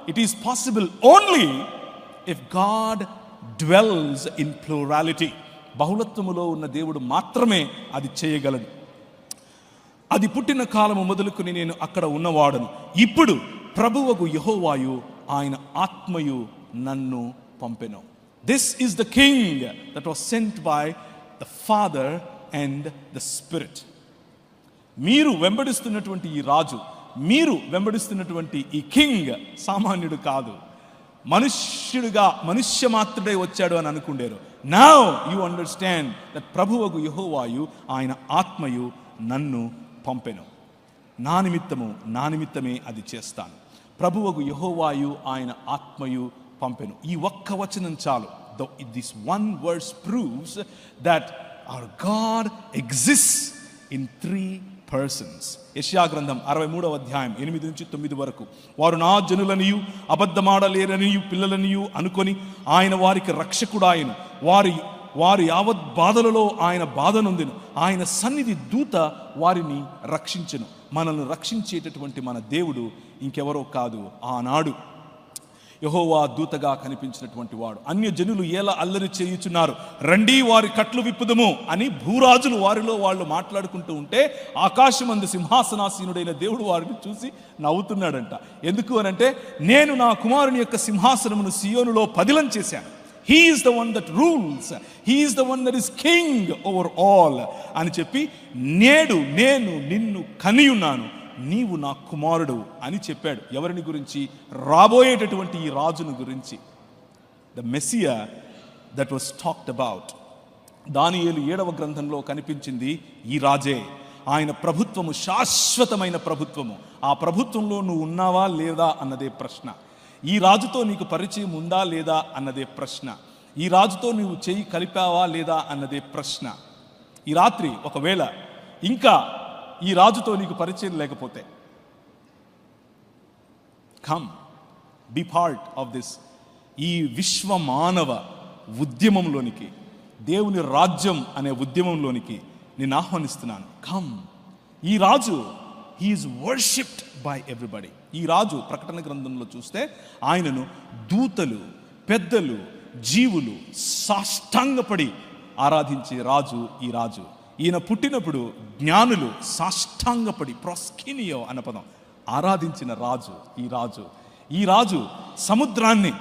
It is possible only if God dwells in plurality. బహుళత్వములో ఉన్న దేవుడు మాత్రమే అది చేయగలడు. అది పుట్టిన కాలము మొదలుకొని నేను అక్కడ ఉన్నవాడను. ఇప్పుడు ప్రభువగు యెహోవాయు ఆయన ఆత్మయు నన్ను పంపెను. This is the king that was sent by the father and the spirit. మీరు వెంబడిస్తున్నటువంటి ఈ రాజు, మీరు వెంబడిస్తున్నటువంటి ఈ కింగ్ సామాన్యుడు కాదు. మనుష్యుడిగా, మనుష్య మాత్రుడై వచ్చాడు అని అనుకుండేరు. నౌ యు అండర్స్టాండ్ దట్ ప్రభువగు యెహోవాయు ఆయన ఆత్మయు నన్ను పంపెను. నా నిమిత్తమే అది చేస్తాను. ప్రభువగు యెహోవాయు ఆయన ఆత్మయు పంపెను. ఈ ఒక్క వచనం చాలు. This one verse proves that our God exists in 3 persons. యెషయా గ్రంథం 63వ అధ్యాయం 8 నుంచి 9 వరకు. వారు నా జనులనియు అబద్ధమాడలేరనియు పిల్లలనియు అనుకొని ఆయన వారికి రక్షకుడాయను. వారు యావత్ బాధలలో ఆయన బాధ నొందెను. ఆయన సన్నిధి దూత వారిని రక్షించెను. మనల్ని రక్షించేటటువంటి మన దేవుడు ఇంకెవరో కాదు. ఆనాడు యెహోవా దూతగా కనిపించినటువంటి వాడు. అన్యజనులు ఎలా అల్లరి చేయుచున్నారు, రండి వారి కట్లు విప్పుదము అని భూరాజులు వారిలో వాళ్ళు మాట్లాడుకుంటూ ఉంటే ఆకాశమందు సింహాసనాసీనుడైన దేవుడు వారిని చూసి నవ్వుతున్నాడంట. ఎందుకు అనంటే, నేను నా కుమారుని యొక్క సింహాసనమును సియోనులో పదిలం చేశాను. He is the one that rules. He is the one that is king over all అని చెప్పి, నేడు నేను నిన్ను కనియున్నాను, నీవు నా కుమారుడు అని చెప్పాడు. ఎవరిని గురించి? రాబోయేటటువంటి ఈ రాజును గురించి. The Messiah that was talked about. దానియేలు 7వ గ్రంథంలో కనిపించింది ఈ రాజే. ఆయన ప్రభుత్వము శాశ్వతమైన ప్రభుత్వము. ఆ ప్రభుత్వంలో నువ్వు ఉన్నావా లేదా అన్నదే ప్రశ్న. ఈ రాజుతో నీకు పరిచయం ఉందా లేదా అన్నదే ప్రశ్న. ఈ రాజుతో నువ్వు చేయి కలిపావా లేదా అన్నదే ప్రశ్న. ఈ రాత్రి ఒకవేళ ఇంకా ఈ రాజుతో నీకు పరిచయం లేకపోతే, come be part of this, ఈ విశ్వ మానవ ఉద్యమంలోనికి, దేవుని రాజ్యం అనే ఉద్యమంలోనికి నేను ఆహ్వానిస్తున్నాను. కమ్. ఈ రాజు he is worshipped by everybody. ఈ రాజు ప్రకటన గ్రంథంలో చూస్తే ఆయనను దూతలు, పెద్దలు, జీవులు సాష్టాంగపడి ఆరాధించే రాజు ఈ రాజు. ఈయన పుట్టినప్పుడు జ్ఞానులు సాష్టాంగపడి, ప్రాస్కినియో అన్న పదం, ఆరాధించిన రాజు ఈ రాజు. ఈ రాజు సముద్రాన్ని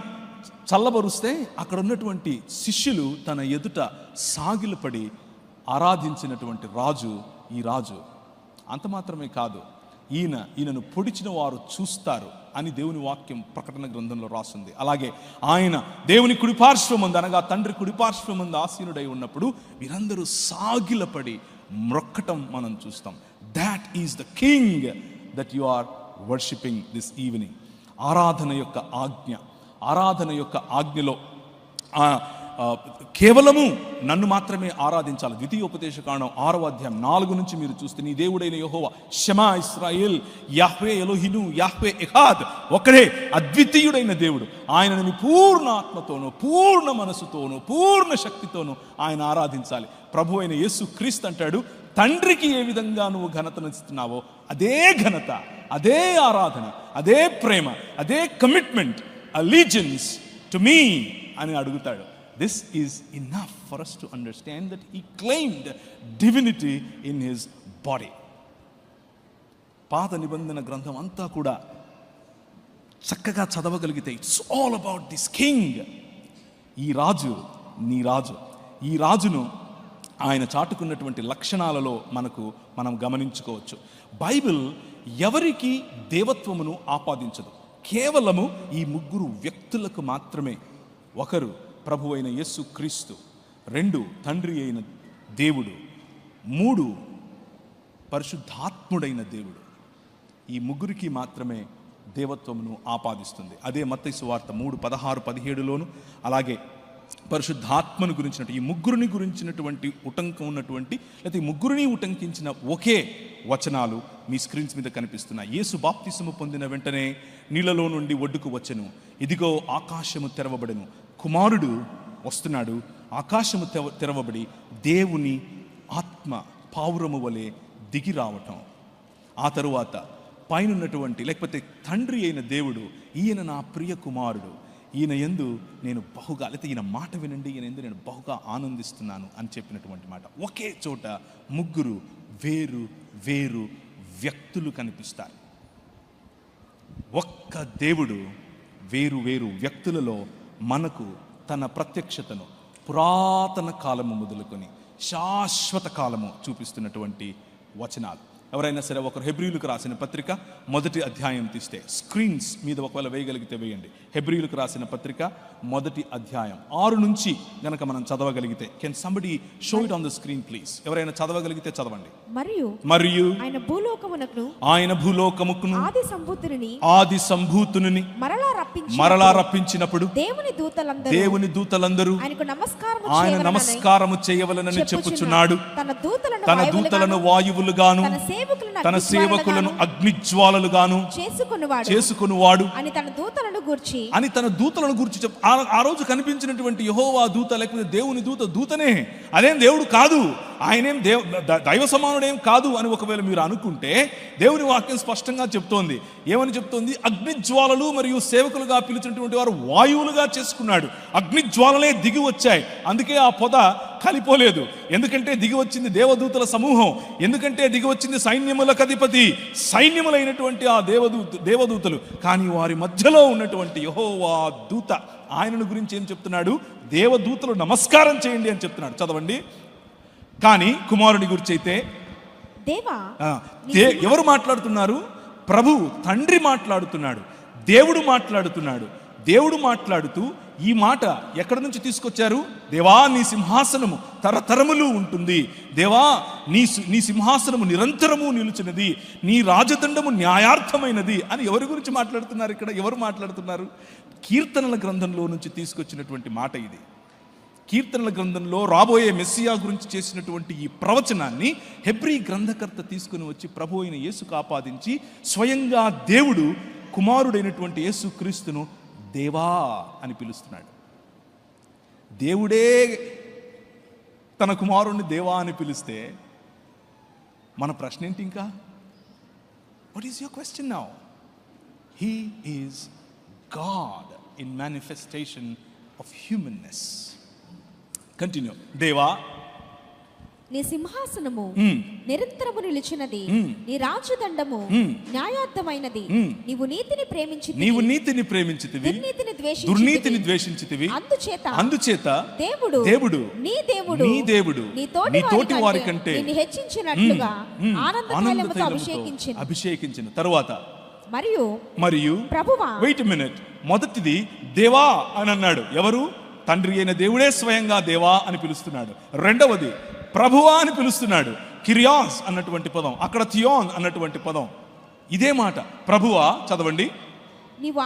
చల్లబరుస్తే అక్కడ ఉన్నటువంటి శిష్యులు తన ఎదుట సాగిలపడి ఆరాధించినటువంటి రాజు ఈ రాజు. అంత మాత్రమే కాదు, ఈయనను పొడిచిన వారు చూస్తారు అని దేవుని వాక్యం ప్రకటన గ్రంథంలో రాస్తుంది. అలాగే ఆయన దేవుని కుడిపార్శ్వమందు, అనగా తండ్రి కుడిపార్శ్వమందు ఆసీనుడై ఉన్నప్పుడు వీరందరూ సాగిలపడి మ్రొక్కటం మనం చూస్తాం. That is the king that you are worshipping this evening. ఆరాధన యొక్క ఆజ్ఞ, ఆరాధన యొక్క ఆజ్ఞలో కేవలము నన్ను మాత్రమే ఆరాధించాలి. ద్వితీయోపదేశకాండం 6వ అధ్యాయం 4 నుంచి మీరు చూస్తే, నీ దేవుడైన యెహోవా షమా ఇశ్రాయేల్, యాహ్వే ఎలోహిను, యాహ్వే ఎహాద్, ఒకడే అద్వితీయుడైన దేవుడు. ఆయనను నీ పూర్ణ ఆత్మతోనూ, పూర్ణ మనసుతోనూ, పూర్ణ శక్తితోనూ ఆయన ఆరాధించాలి. ప్రభు అయిన యేసు క్రీస్తు అంటాడు, తండ్రికి ఏ విధంగా నువ్వు ఘనతను ఇస్తున్నావో అదే ఘనత, అదే ఆరాధన, అదే ప్రేమ, అదే కమిట్మెంట్, అలీజియన్స్ టు మీ అని అడుగుతాడు. This is enough for us to understand that he claimed divinity in his body. పాత నిబంధన గ్రంథం అంతా కూడా చక్కగా చదవగలిగితే it's all about this king. ఈ రాజు నీ రాజు. ఈ రాజును ఆయన చాటుకున్నటువంటి లక్షణాలలో మనం గమనించుకోవచ్చు. బైబిల్ ఎవరికి దేవత్వమును ఆపాదించదు. కేవలము ఈ 3 వ్యక్తులకు మాత్రమే. ఒకరు ప్రభు అయిన యేసు క్రీస్తు, 2 తండ్రి అయిన దేవుడు, 3 పరిశుద్ధాత్ముడైన దేవుడు. ఈ 3కి మాత్రమే దేవత్వమును ఆపాదిస్తుంది. అదే మత్తయి సువార్త 3:16-17లోను, అలాగే పరిశుద్ధాత్మను గురించినట్టు ఈ 3 గురించినటువంటి ఉటంకం ఉన్నటువంటి, లేకపోతే ఈ 3 ఉటంకించిన ఒకే వచనాలు మీ స్క్రీన్స్ మీద కనిపిస్తున్నాయి. యేసు బాప్తిసము పొందిన వెంటనే నీళ్ళలో నుండి ఒడ్డుకు వచ్చెను, ఇదిగో ఆకాశము తెరవబడెను, కుమారుడు వస్తున్నాడు, ఆకాశము తెరవబడి దేవుని ఆత్మ పావురము వలె దిగి రావటం. ఆ తరువాత పైనున్నటువంటి, లేకపోతే తండ్రి అయిన దేవుడు, ఈయన నా ప్రియ కుమారుడు, ఈయన యందు నేను బహుగా, లేకపోతే ఈయన మాట వినండి, ఈయన యందు నేను బహుగా ఆనందిస్తున్నాను అని చెప్పినటువంటి మాట. ఒకే చోట 3 వేరు వేరు వ్యక్తులు కనిపిస్తారు. ఒక్క దేవుడు వేరు వేరు వ్యక్తులలో మనకు తన ప్రత్యక్షతను పురాతన కాలము మొదలుకొని శాశ్వత కాలము చూపిస్తున్నటువంటి వచనాలు. ఎవరైనా సరే ఒకరు హెబ్రీయులకు రాసిన పత్రిక 1వ అధ్యాయం తీస్తే, స్క్రీన్స్ మీద ఒకవేళ వేయగలిగితే వేయండి. హెబ్రీయులకు రాసిన పత్రిక 1వ అధ్యాయం 6 నుంచి గనక మనం చదవగలిగితే, can somebody show it on the screen please. ఎవరైనా చదవగలిగితే చదవండి. మరియు ఆయన భూలోకముకును ఆది సంభూతుని మరలా రప్పించినప్పుడు దేవుని దూతలందరూ ఆయన నమస్కారము చేయవలనని చెప్పుచున్నాడు. తన దూతలను వాయువులుగాను తన సేవకులను అగ్నిజ్వాలలుగాను చేసుకొనువాడు అని తన దూతలను గూర్చి ఆ రోజు కనిపించినటువంటి యెహోవా దూత లేకపోతే దేవుని దూతనే, అదేం దేవుడు కాదు, ఆయనేం దైవ సమానుడేం కాదు అని ఒకవేళ మీరు అనుకుంటే దేవుని వాక్యం స్పష్టంగా చెప్తోంది. ఏమని చెప్తోంది? అగ్నిజ్వాలలు మరియు సేవకులుగా పిలిచినటువంటి వారు వాయువులుగా చేసుకున్నాడు. అగ్నిజ్వాలలే దిగి వచ్చాయి, అందుకే ఆ పొద కలిపోలేదు. ఎందుకంటే దిగి వచ్చింది దేవదూతల సమూహం, ఎందుకంటే దిగి వచ్చింది సైన్యములకు అధిపతి, సైన్యములైనటువంటి ఆ దేవదూతలు. కానీ వారి మధ్యలో ఉన్నటువంటి యెహోవా దూత, ఆయనను గురించి ఏం చెప్తున్నాడు? దేవదూతలు నమస్కారం చేయండి అని చెప్తున్నాడు. చదవండి. కానీ కుమారుని గురించి అయితే ఎవరు మాట్లాడుతున్నారు? ప్రభు తండ్రి మాట్లాడుతున్నాడు, దేవుడు మాట్లాడుతున్నాడు. దేవుడు మాట్లాడుతూ ఈ మాట ఎక్కడి నుంచి తీసుకొచ్చారు? దేవా నీ సింహాసనము తరతరములు ఉంటుంది, దేవా నీ సింహాసనము నిరంతరము నిలుచున్నది, నీ రాజదండము న్యాయార్థమైనది అని ఎవరి గురించి మాట్లాడుతున్నారు? ఇక్కడ ఎవరు మాట్లాడుతున్నారు? కీర్తనల గ్రంథంలో నుంచి తీసుకొచ్చినటువంటి మాట ఇది. కీర్తనల గ్రంథంలో రాబోయే మెస్సియా గురించి చేసినటువంటి ఈ ప్రవచనాన్ని హెబ్రీ గ్రంథకర్త తీసుకుని వచ్చి ప్రభు అయిన యేసుకు ఆపాదించి స్వయంగా దేవుడు కుమారుడైనటువంటి యేసు క్రీస్తును దేవా అని పిలుస్తున్నాడు. దేవుడే తన కుమారుణ్ణి దేవా అని పిలిస్తే మన ప్రశ్న ఏంటి? ఇంకా what is your question now? He is God in manifestation of humanness. Continue. దేవా నీ సింహాసనము నిరంతరము నిలిచినది, నీ రాజదండము న్యాయార్థమైనది. నీవు నీతిని ప్రేమించితివి, దుర్నీతిని ద్వేషించితివి. అందుచేత దేవుడు నీ దేవుడు నీ తోటి వారి కంటే నిన్ను హెచ్చించినట్లుగా ఆనందతైలముతో అభిషేకించిన. తరువాత మరియు ప్రభువా, వెయిట్ ఎ మినిట్. మొదటిది దేవా అని అన్నాడు. ఎవరు? తండ్రి అయిన దేవుడే స్వయంగా దేవా అని పిలుస్తున్నాడు. రెండవది ప్రభువా అని పిలుస్తున్నాడు. కిరియాస్ అన్నటువంటి పదం, అక్కడ థియోన్ అన్నటువంటి పదం, ఇదే మాట. ప్రభువా, చదవండి. నీవు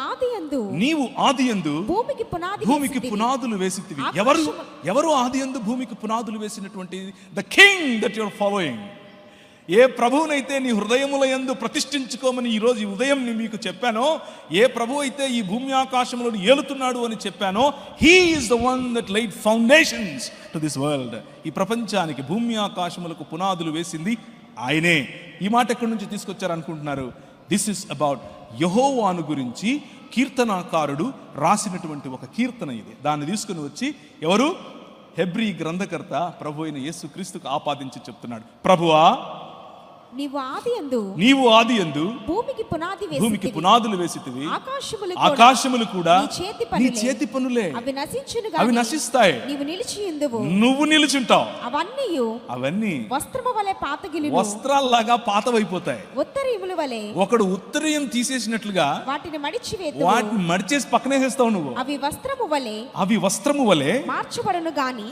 ఆదియందు భూమికి పునాదులు వేసితివి. ఎవరు ఆదియందు భూమికి పునాదులు వేసినటువంటి? The king that you are following. ఏ ప్రభువునైతే నీ హృదయములయందు ప్రతిష్ఠించుకోమని ఈరోజు ఈ ఉదయం మీకు చెప్పానో, ఏ ప్రభు అయితే ఈ భూమి ఆకాశములను ఏలుతున్నాడు అని చెప్పానో, he is the one that laid foundations to this world. ఈ ప్రపంచానికి భూమి ఆకాశములకు పునాదులు వేసింది ఆయనే. ఈ మాట ఎక్కడి నుంచి తీసుకొచ్చారు అనుకుంటున్నారు? దిస్ ఇస్ అబౌట్ యెహోవాను గురించి కీర్తనాకారుడు రాసినటువంటి ఒక కీర్తన ఇది. దాన్ని తీసుకుని వచ్చి ఎవరు? హెబ్రీ గ్రంథకర్త ప్రభు అయిన యేసు క్రీస్తుకు ఆపాదించి చెప్తున్నాడు. ప్రభువా, నీవు ఆదియందు భూమికి పునాదులు వేసితివి, ఆకాశములు కూడా నీ చేతి పనులే, అవి నశిస్తాయి, నువ్వు నిలుచుంటావు. అవన్నీ వస్త్రాల్లాగా పాతవైపోతాయి. ఒకడు ఉత్తరీయం తీసేసినట్లుగా వాటిని మడిచేసి పక్కనేసేస్తావు నువ్వు. అవి వస్త్రము వలె మార్చబడను గాని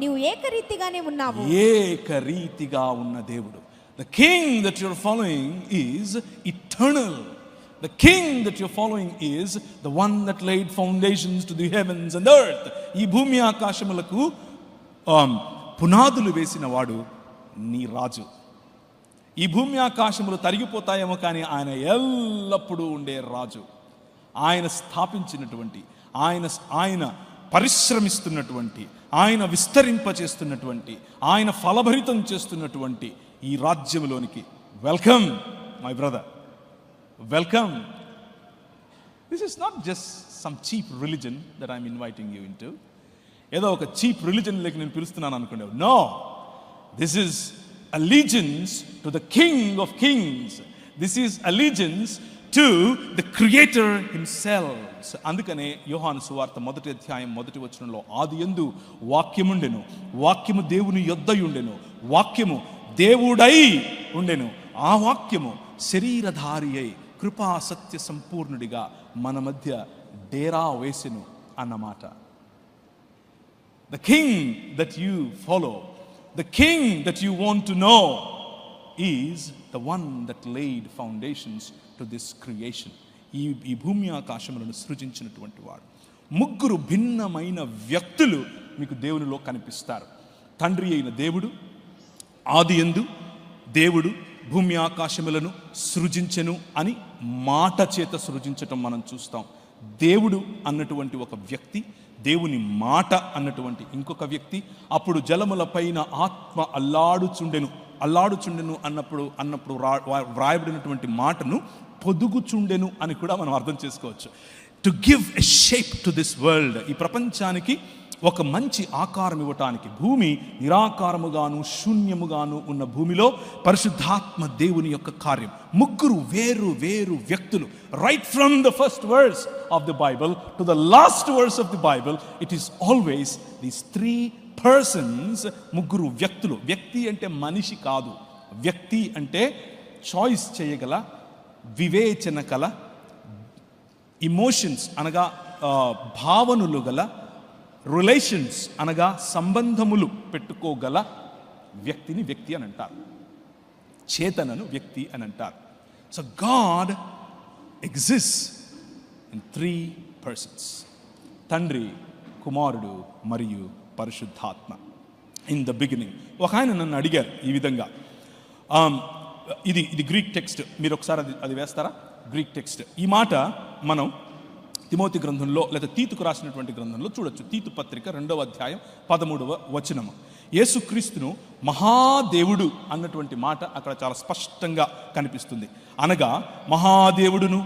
నీవు ఏకరీతిగానే ఉన్నావు. ఏకరీతిగా ఉన్న దేవుడు. The king that you're following is eternal. The king that you're following is the one that laid foundations to the heavens and the earth. ఈ భూమి ఆకాశములకు పునాదులు వేసిన వాడు నీ రాజు. ఈ భూమి ఆకాశములు తరిగిపోతాయేమో కానీ ఆయన ఎల్లప్పుడూ ఉండే రాజు. ఆయన స్థాపించినటువంటి, ఆయన పరిశ్రమిస్తున్నటువంటి, ఆయన విస్తరింపచేస్తున్నటువంటి, ఆయన ఫలభరితం చేస్తున్నటువంటి ఈ రాజ్యంలోనికి welcome my brother, welcome. This is not just some cheap religion that I'm inviting you into. ఏదో ఒక చీప్ రిలిజన్ లేక నేను పిలుస్తున్నాను అనుకునేవు. No, this is allegiance to the king of kings. This is allegiance to the creator himself. అందుకనే యోహాను సువార్త 1వ అధ్యాయం 1వ వచనంలో ఆదియందు వాక్యముండెను, వాక్యము దేవుని యొద్దయుండెను, వాక్యము దేవుడై ఉండెను, ఆ వాక్యము శరీరధారి అయి కృపా సత్య సంపూర్ణుడిగా మన మధ్య డేరా వేసెను అన్నమాట. The king that you follow, the king that you want to know is the one that laid foundations to this creation. ఈ భూమి ఆకాశములను సృజించినటువంటి వాడు. ముగ్గురు భిన్నమైన వ్యక్తులు మీకు దేవునిలో కనిపిస్తారు. తండ్రి అయిన దేవుడు, ఆదియందు దేవుడు, భూమి ఆకాశములను సృజించెను అని మాట చేత సృజించటం మనం చూస్తాం. దేవుడు అన్నటువంటి ఒక వ్యక్తి, దేవుని మాట అన్నటువంటి ఇంకొక వ్యక్తి. అప్పుడు జలముల పైన ఆత్మ అల్లాడుచుండెను అన్నప్పుడు వ్రాయబడినటువంటి మాటను పొదుగుచుండెను అని కూడా మనం అర్థం చేసుకోవచ్చు. To give a shape to this world, ఈ ప్రపంచానికి ఒక మంచి ఆకారం ఇవ్వటానికి, భూమి నిరాకారముగాను శూన్యముగాను ఉన్న భూమిలో పరిశుద్ధాత్మ దేవుని యొక్క కార్యం. ముగ్గురు వేరు వేరు వ్యక్తులు, right from the first verse of the Bible to the last verse of the Bible, it is always these 3 persons, ముగ్గురు వ్యక్తులు. వ్యక్తి అంటే మనిషి కాదు, వ్యక్తి అంటే చాయిస్ చేయగల, వివేచన కల, ఇమోషన్స్ అనగా భావనలు గల, రిలేషన్స్ అనగా సంబంధములు పెట్టుకోగల వ్యక్తిని వ్యక్తి అని అంటారు. చేతనను వ్యక్తి అని అంటారు. So God exists in 3 persons, తండ్రి, కుమారుడు మరియు పరిశుద్ధాత్మ. In the beginning. ఒక ఆయన నన్ను అడిగారు ఈ విధంగా, ఇది గ్రీక్ టెక్స్ట్, మీరు ఒకసారి అది వేస్తారా? Greek text. ఈ మాట మనం తిమోతి గ్రంథంలో లేదా తీతుకు రాసినటువంటి గ్రంథంలో చూడొచ్చు. తీతు పత్రిక 2వ అధ్యాయం 13వ వచనము. యేసుక్రీస్తును మహాదేవుడు అన్నటువంటి మాట అక్కడ చాలా స్పష్టంగా కనిపిస్తుంది. అనగా మహాదేవుడును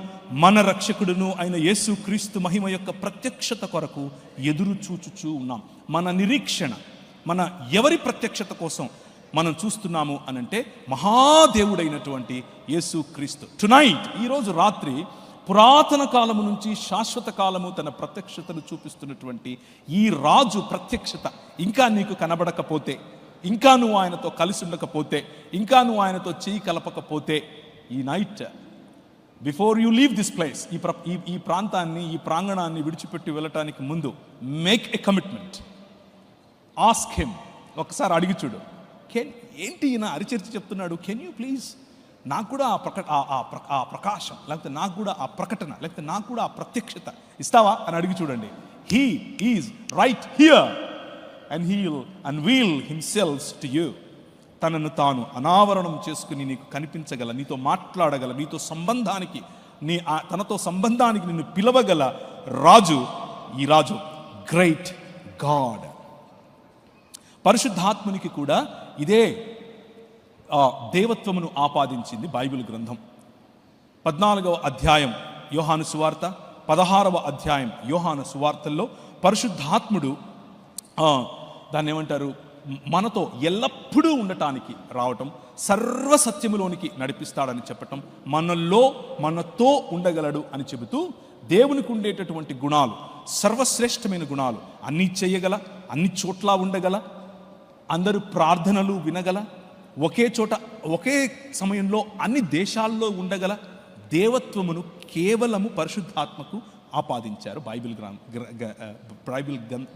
మన రక్షకుడును అయిన యేసుక్రీస్తు మహిమ యొక్క ప్రత్యక్షత కొరకు ఎదురు చూచుచూ ఉన్నాం. మన నిరీక్షణ, మన ఎవరి ప్రత్యక్షత కోసం మనం చూస్తున్నాము అనంటే మహాదేవుడైనటువంటి యేసుక్రీస్తు. టునైట్, ఈరోజు రాత్రి, పురాతన కాలము నుంచి శాశ్వత కాలము తన ప్రత్యక్షతను చూపిస్తున్నటువంటి ఈ రాజు ప్రత్యక్షత ఇంకా నీకు కనబడకపోతే, ఇంకా నువ్వు ఆయనతో కలిసి ఉండకపోతే, ఇంకా నువ్వు ఆయనతో చేయి కలపకపోతే, ఈ night before you leave this place, ఈ ప్రాంతాన్ని, ఈ ప్రాంగణాన్ని విడిచిపెట్టి వెళ్ళటానికి ముందు make a commitment. Ask him. ఒకసారి అడిగి చూడు, ఏంటి ఈయన అరిచర్చి చెప్తున్నాడు, కెన్ యూ ప్లీజ్ నాకు కూడా ఆ ప్రకాశం, లేకపోతే నాకు కూడా ఆ ప్రకటన, లేకపోతే నాకు కూడా ఆ ప్రత్యక్షత ఇస్తావా అని అడిగి చూడండి. He is right here and he will unveil himself to you. తనను తాను అనావరణం చేసుకుని నీకు కనిపించగల, నీతో మాట్లాడగల, నీతో సంబంధానికి, తనతో సంబంధానికి నిన్ను పిలవగల రాజు ఈ రాజు, గ్రేట్ గాడ్. పరిశుద్ధాత్మునికి కూడా ఇదే దేవత్వమును ఆపాదించింది బైబిల్ గ్రంథం. 14వ అధ్యాయం యోహాను సువార్త, 16వ అధ్యాయం యోహాను సువార్తల్లో పరిశుద్ధాత్ముడు దాన్ని ఏమంటారు, మనతో ఎల్లప్పుడూ ఉండటానికి రావటం, సర్వసత్యములోనికి నడిపిస్తాడని చెప్పటం, మనతో ఉండగలడు అని చెబుతూ దేవునికి ఉండేటటువంటి గుణాలు, సర్వశ్రేష్టమైన గుణాలు, అన్నీ చేయగల, అన్ని చోట్ల ఉండగల, అందరూ ప్రార్థనలు వినగల, ఒకే చోట ఒకే సమయంలో అన్ని దేశాల్లో ఉండగల దేవత్వమును కేవలము పరిశుద్ధాత్మకు ఆపాదించారు బైబిల్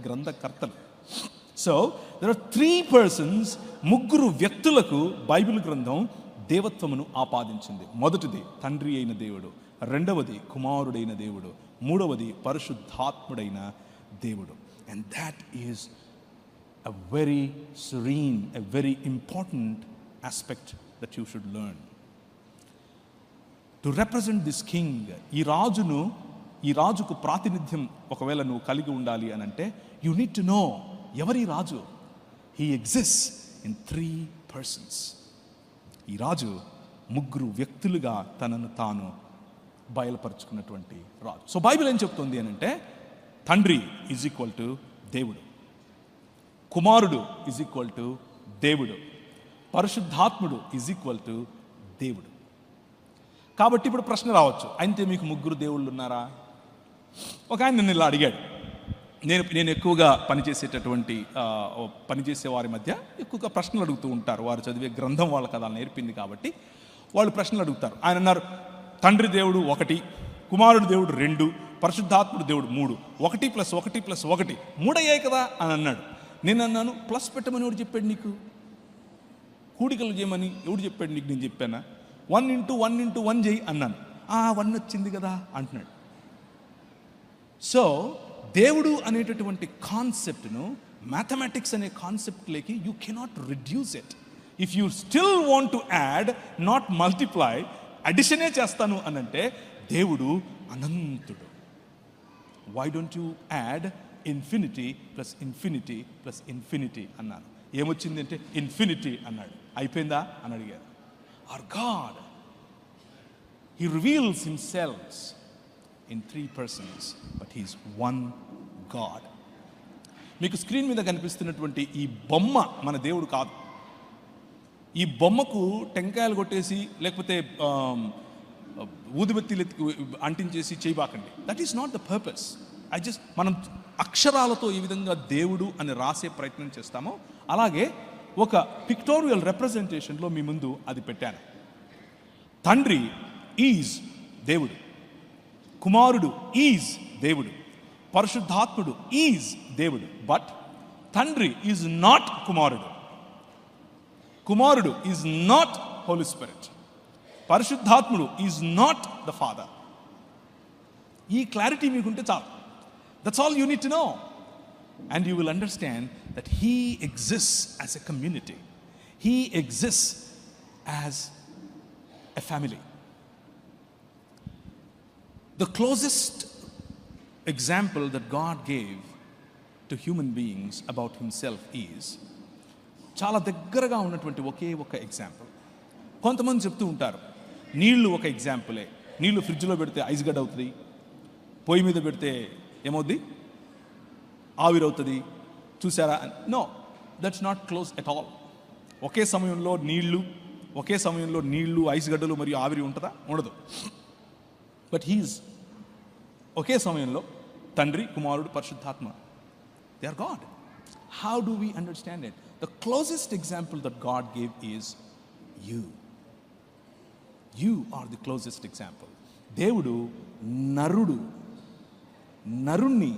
గ్రంథకర్తలు. సో దెర్ ఆర్ 3 persons, ముగ్గురు వ్యక్తులకు బైబిల్ గ్రంథం దేవత్వమును ఆపాదించింది. మొదటిది తండ్రి అయిన దేవుడు, రెండవది కుమారుడైన దేవుడు, మూడవది పరిశుద్ధాత్ముడైన దేవుడు. And that is a very serene, a very important aspect that you should learn. To represent this king, ఈ రాజుకు ప్రాతినిధ్యం ఒకవేళ నువ్వు కలిగి ఉండాలి అని అంటే, you need to know ఎవరి రాజు. He exists in 3 persons. ఈ రాజు ముగ్గురు వ్యక్తులుగా తనను తాను బయలుపరుచుకున్నటువంటి రాజు. సో బైబిల్ ఏం చెప్తుంది అని అంటే, తండ్రి ఈజ్ ఈక్వల్ టు దేవుడు, కుమారుడు ఈజ్ ఈక్వల్ టు దేవుడు, పరిశుద్ధాత్ముడు ఈజ్ ఈక్వల్ టు దేవుడు. కాబట్టి ఇప్పుడు ప్రశ్న రావచ్చు, అయితే మీకు ముగ్గురు దేవుళ్ళు ఉన్నారా? ఒక ఆయన నన్ను ఇలా అడిగాడు. నేను ఎక్కువగా పనిచేసే వారి మధ్య ఎక్కువగా ప్రశ్నలు అడుగుతూ ఉంటారు. వారు చదివే గ్రంథం వాళ్ళకి అలా నేర్పింది కాబట్టి వాళ్ళు ప్రశ్నలు అడుగుతారు. ఆయన అన్నారు, తండ్రి దేవుడు 1, కుమారుడు దేవుడు 2, పరిశుద్ధాత్ముడు దేవుడు 3, 1 + 1 + 1 3 అయ్యాయి కదా అని అన్నాడు. నేను అన్నాను, ప్లస్ పెట్టమని ఎవడు చెప్పాడు నీకు? కూడికలు చేయమని ఎవడు చెప్పాడు నీకు? నేను చెప్పానా? 1 × 1 × 1 చేయి అన్నాను. 1 వచ్చింది కదా అంటున్నాడు. సో దేవుడు అనేటటువంటి కాన్సెప్ట్ను, మ్యాథమెటిక్స్ అనే కాన్సెప్ట్లోకి you cannot reduce it. If you still want to add, not multiply, అడిషనే చేస్తాను అనంటే దేవుడు అనంతుడు. Why don't you add infinity plus infinity plus infinity అన్నాను. ఏమొచ్చింది అంటే ఇన్ఫినిటీ అన్నాడు. అయిపోయిందా అని అడిగారు. Or God, he reveals himself in 3 persons, but he is one God. మీకు స్క్రీన్ మీద కనిపిస్తున్నటువంటి ఈ బొమ్మ మన దేవుడు కాదు. ఈ బొమ్మకు టెంకాయలు కొట్టేసి లేకపోతే ఊదిబత్తిలు అంటించేసి చేయబాకండి. That is not the purpose. మనం అక్షరాలతో ఈ విధంగా దేవుడు అని రాసే ప్రయత్నం చేస్తామో అలాగే ఒక పిక్టోరియల్ రిప్రజెంటేషన్లో మీ ముందు అది పెట్టాను. తండ్రి ఈజ్ దేవుడు, కుమారుడు ఈజ్ దేవుడు, పరిశుద్ధాత్ముడు ఈజ్ దేవుడు. బట్ తండ్రి ఈజ్ నాట్ కుమారుడు, కుమారుడు ఈజ్ నాట్ హోలీ స్పిరిట్, పరిశుద్ధాత్ముడు ఈజ్ నాట్ ద ఫాదర్. ఈ క్లారిటీ మీకుంటే చాలు. That's all you need to know. And you will understand that he exists as a community, he exists as a family. The closest example that God gave to human beings about himself is, చాలా దగ్గరగా ఉన్నటువంటి ఒకే ఒక ఎగ్జాంపుల్. కొంతమంది చెప్తూ ఉంటారు నీళ్లు ఒక ఎగ్జాంపులే, నీళ్లు ఫ్రిడ్జ్లో పెడితే ఐస్ గడ్డ అవుతుంది, పొయ్యి మీద పెడితే ఏమవుద్ది, ఆవిరవుతుంది, చూసారా? No, that's not close at all. ఒకే సమయంలో నీళ్లు ఐస్ గడ్డలు మరియు ఆవిరి ఉంటుందా? ఉండదు. బట్ హీఈస్ ఒకే సమయంలో తండ్రి, కుమారుడు, పరిశుద్ధాత్మ. They are God. How do we understand it? The closest example that God gave is you. You are the closest example. దేవుడు నరుణ్ణి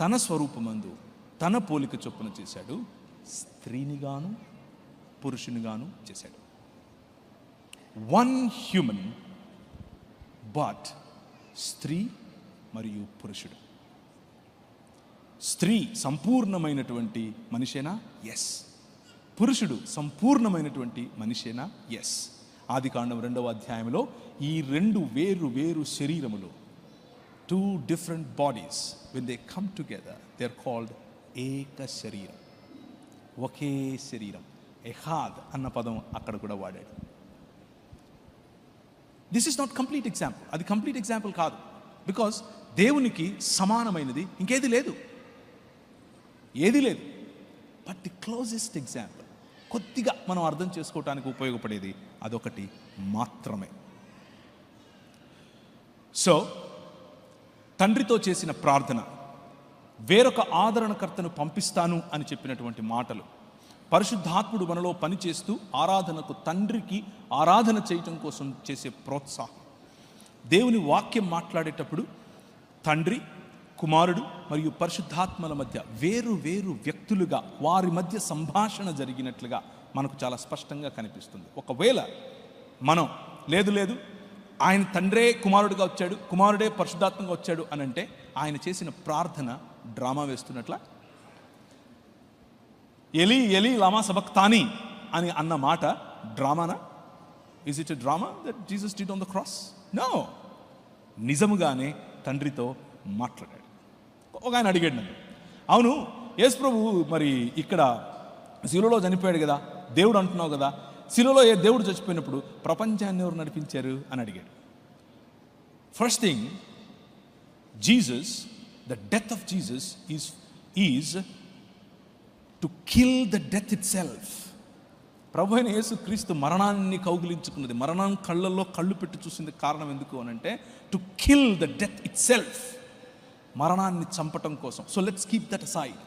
తన స్వరూపమందు తన పోలిక చొప్పున చేశాడు, స్త్రీనిగాను పురుషునిగాను చేశాడు. వన్ హ్యూమన్, బట్ స్త్రీ మరియు పురుషుడు. స్త్రీ సంపూర్ణమైనటువంటి మనిషేనా? ఎస్. పురుషుడు సంపూర్ణమైనటువంటి మనిషేనా? ఎస్. ఆదికాండం 2వ అధ్యాయంలో ఈ 2 వేరు శరీరములు, 2 different bodies, when they come together they are called ఏక శరీరం, ఒకే శరీరం. ఎహాద్ అన్న పదం అక్కడ కూడా వాడాడు. This is not complete example. అది కంప్లీట్ ఎగ్జాంపుల్ కాదు. బికాస్ దేవునికి సమానమైనది ఇంకేది లేదు, ఏది లేదు. బట్ ది క్లోజెస్ట్ ఎగ్జాంపుల్, కొద్దిగా మనం అర్థం చేసుకోవటానికి ఉపయోగపడేది అదొకటి మాత్రమే. సో తండ్రితో చేసిన ప్రార్థన, వేరొక ఆదరణకర్తను పంపిస్తాను అని చెప్పినటువంటి మాటలు, పరిశుద్ధాత్ముడు మనలో పనిచేస్తూ ఆరాధనకు, తండ్రికి ఆరాధన చేయటం కోసం చేసే ప్రోత్సాహం, దేవుని వాక్యం మాట్లాడేటప్పుడు తండ్రి, కుమారుడు మరియు పరిశుద్ధాత్మల మధ్య వేరు వ్యక్తులుగా వారి మధ్య సంభాషణ జరిగినట్లుగా మనకు చాలా స్పష్టంగా కనిపిస్తుంది. ఒకవేళ మనం లేదు ఆయన తండ్రే కుమారుడిగా వచ్చాడు, కుమారుడే పరిశుద్ధాత్మగా వచ్చాడు అని అంటే ఆయన చేసిన ప్రార్థన డ్రామా వేస్తున్నట్ల. ఎలి లామా సబక్తాని అని అన్న మాట డ్రామానా? Is it a drama that Jesus did on the cross? No. నిజముగానే తండ్రితో మాట్లాడాడు. ఒక ఆయన అడిగాడు నన్ను, అవును యేసు ప్రభు మరి ఇక్కడ శిలువలో చనిపోయాడు కదా, దేవుడు అంటున్నావు కదా, శిలువలో దేవుడు చచ్చిపోయినప్పుడు ప్రపంచాన్ని ఎవరు నడిపించారు అని అడిగాడు. First thing, Jesus, the death of Jesus is to kill the death itself. ప్రభు అయిన యేసు క్రీస్తు మరణాన్ని కౌగిలించుకున్నది, మరణం కళ్ళల్లో కళ్ళు పెట్టి చూసింది కారణం ఎందుకు అనంటే to kill the death it self, మరణాన్ని చంపటం కోసం. So let's keep that aside.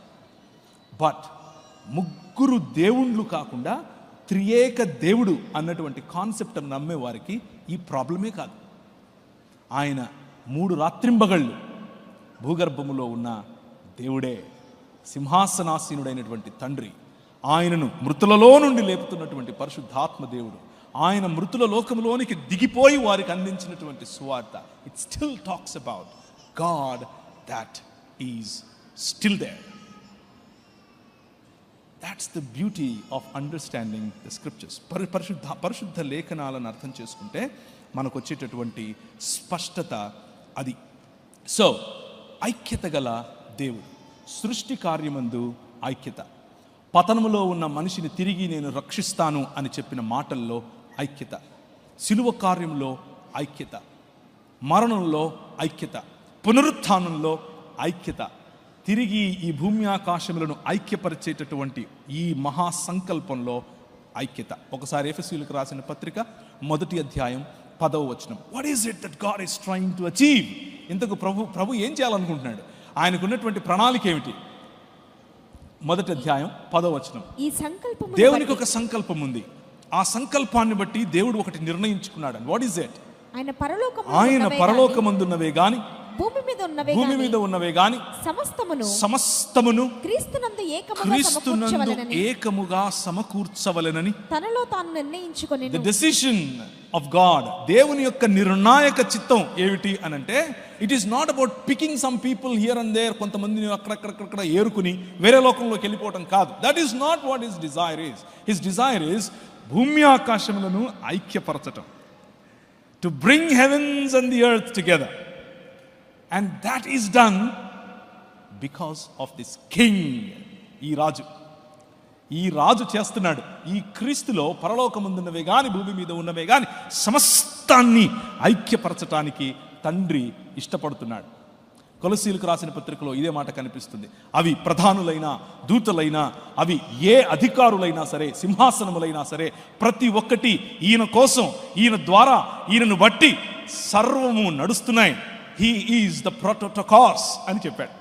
But ముగ్గురు దేవుళ్ళు కాకుండా త్రియేక దేవుడు అన్నటువంటి కాన్సెప్ట్ నమ్మే వారికి ఈ ప్రాబ్లమే కాదు. ఆయన 3 రాత్రింబగళ్ళు భూగర్భములో ఉన్న దేవుడే, సింహాసనాసీనుడైనటువంటి తండ్రి, ఆయనను మృతులలో నుండి లేపుతున్నటువంటి పరిశుద్ధాత్మ దేవుడు, ఆయన మృతుల లోకంలోనికి దిగిపోయి వారికి అందించినటువంటి సువార్త. It still talks about God that is still there. That's the beauty of understanding the scriptures. పరిశుద్ధ లేఖనాలను అర్థం చేసుకుంటే మనకు వచ్చేటటువంటి స్పష్టత అది. సో ఐక్యత గల దేవుడు, సృష్టి కార్యమందు ఐక్యత, పతనములో ఉన్న మనిషిని తిరిగి నేను రక్షిస్తాను అని చెప్పిన మాటల్లో ఐక్యత, శిలువ కార్యంలో ఐక్యత, మరణంలో ఐక్యత, పునరుత్థానంలో ఐక్యత, తిరిగి ఈ భూమి ఆకాశములను ఐక్యపరిచేటటువంటి ఈ మహాసంకల్పంలో ఐక్యత. ఒకసారి ఎఫెసీయులకు రాసిన పత్రిక 1వ అధ్యాయం 10వ వచనం. What is it that God is trying to achieve? ఇంతకు ప్రభు ఏం చేయాలనుకుంటున్నాడు? ఆయనకున్నటువంటి ప్రణాళిక ఏమిటి? 1వ అధ్యాయం 10వ వచనం. ఈ సంకల్పం, దేవునికి ఒక సంకల్పం ఉంది. ఆ సంకల్పాన్ని బట్టి దేవుడు ఒకటి నిర్ణయించుకున్నాడు. What is it? ఆయన పరలోకమందున్నవే గాని భూమి మీద ఉన్నవే గాని సమస్తమును క్రీస్తునందు ఏకముగా సమకూర్చవలెనని తనలో తాను నిర్ణయించుకొని. ది డెసిషన్ ఆఫ్ గాడ్, దేవుని యొక్క నిర్ణాయక చిత్తం ఏమిటి అనంటే, it is not about picking some people here and there, కొంతమందిని అక్కడక్కడ ఏరుకుని వేరే లోకంలోకి వెళ్ళిపోవటం కాదు. That is not what his desire is. His desire is భూమి ఆకాశములను ఐక్యపరచటం, to bring heavens and the earth together. And that is done because of this king. ఈ రాజు చేస్తున్నాడు. ఈ క్రీస్తులో పరలోకమందున్నవే గాని భూమి మీద ఉన్నవే గాని సమస్తాన్ని ఐక్యపరచటానికి తండ్రి ఇష్టపడుతున్నాడు. కొలసీలకు రాసిన పత్రికలో ఇదే మాట కనిపిస్తుంది. అవి ప్రధానులైనా దూతలైనా, అవి ఏ అధికారులైనా సరే, సింహాసనములైనా సరే, ప్రతి ఒక్కటి ఈయన కోసం, ఈయన ద్వారా, ఈయనను బట్టి సర్వము నడుస్తున్నాయి. హీ ఈజ్ ద ప్రోటోకాస్ అని చెప్పాడు.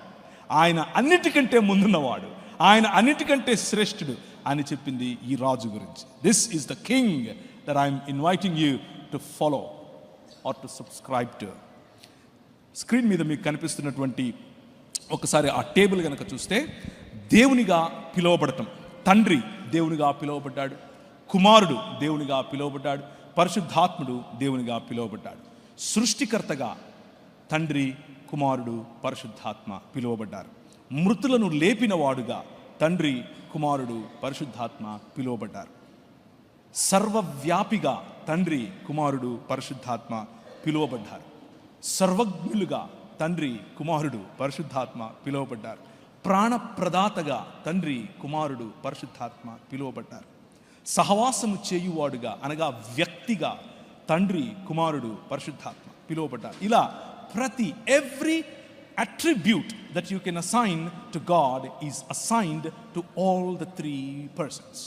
ఆయన అన్నిటికంటే ముందున్నవాడు, ఆయన అన్నిటికంటే శ్రేష్ఠుడు అని చెప్పింది ఈ రాజు గురించి. This is the king that I'm inviting you to follow are to subscribe to. Screen మీద మీకు కనిపిస్తున్నటువంటి ఒకసారి ఆ టేబుల్ కనుక చూస్తే, దేవునిగా పిలువబడటం, తండ్రి దేవునిగా పిలువబడ్డాడు, కుమారుడు దేవునిగా పిలువబడ్డాడు, పరిశుద్ధాత్ముడు దేవునిగా పిలువబడ్డాడు. సృష్టికర్తగా తండ్రి, కుమారుడు, పరిశుద్ధాత్మ పిలువబడ్డారు. మృతులను లేపినవాడుగా తండ్రి, కుమారుడు, పరిశుద్ధాత్మ పిలువబడ్డారు. సర్వవ్యాపిగా తండ్రి, కుమారుడు, పరిశుద్ధాత్మ పిలువబడ్డారు. సర్వజ్ఞులుగా తండ్రి, కుమారుడు, పరిశుద్ధాత్మ పిలువబడ్డారు. ప్రాణప్రదాతగా తండ్రి, కుమారుడు, పరిశుద్ధాత్మ పిలువబడ్డారు. సహవాసము చేయువాడుగా అనగా వ్యక్తిగా తండ్రి, కుమారుడు, పరిశుద్ధాత్మ పిలువబడ్డారు. ఇలా ప్రతి every attribute that you can assign to God is assigned to all the three persons.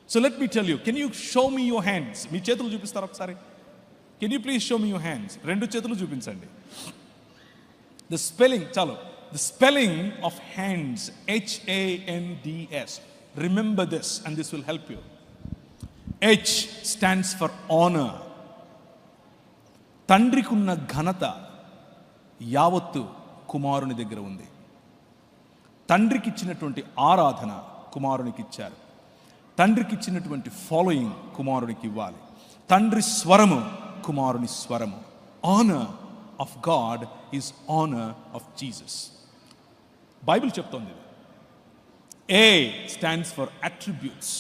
So let me tell you, can you show me your hands? మీ చేతులు చూపిస్తారా ఒకసారి? Can you please show me your hands? రెండు చేతులు చూపించండి. The spelling, chalo, the spelling of hands, HANDS. Remember this and this will help you. H stands for honor. తండ్రికున్న ఘనత యావత్తు కుమారుని దగ్గర ఉంది. తండ్రికి ఇచ్చినటువంటి ఆరాధన కుమారునికి ఇచ్చారు. తండ్రికి ఇచ్చినటువంటి ఫాలోయింగ్ కుమారునికి ఇవ్వాలి. తండ్రి స్వరము కుమారుని స్వరము. Honour of God is honour of Jesus. Bible చెప్తోంది. A stands for attributes.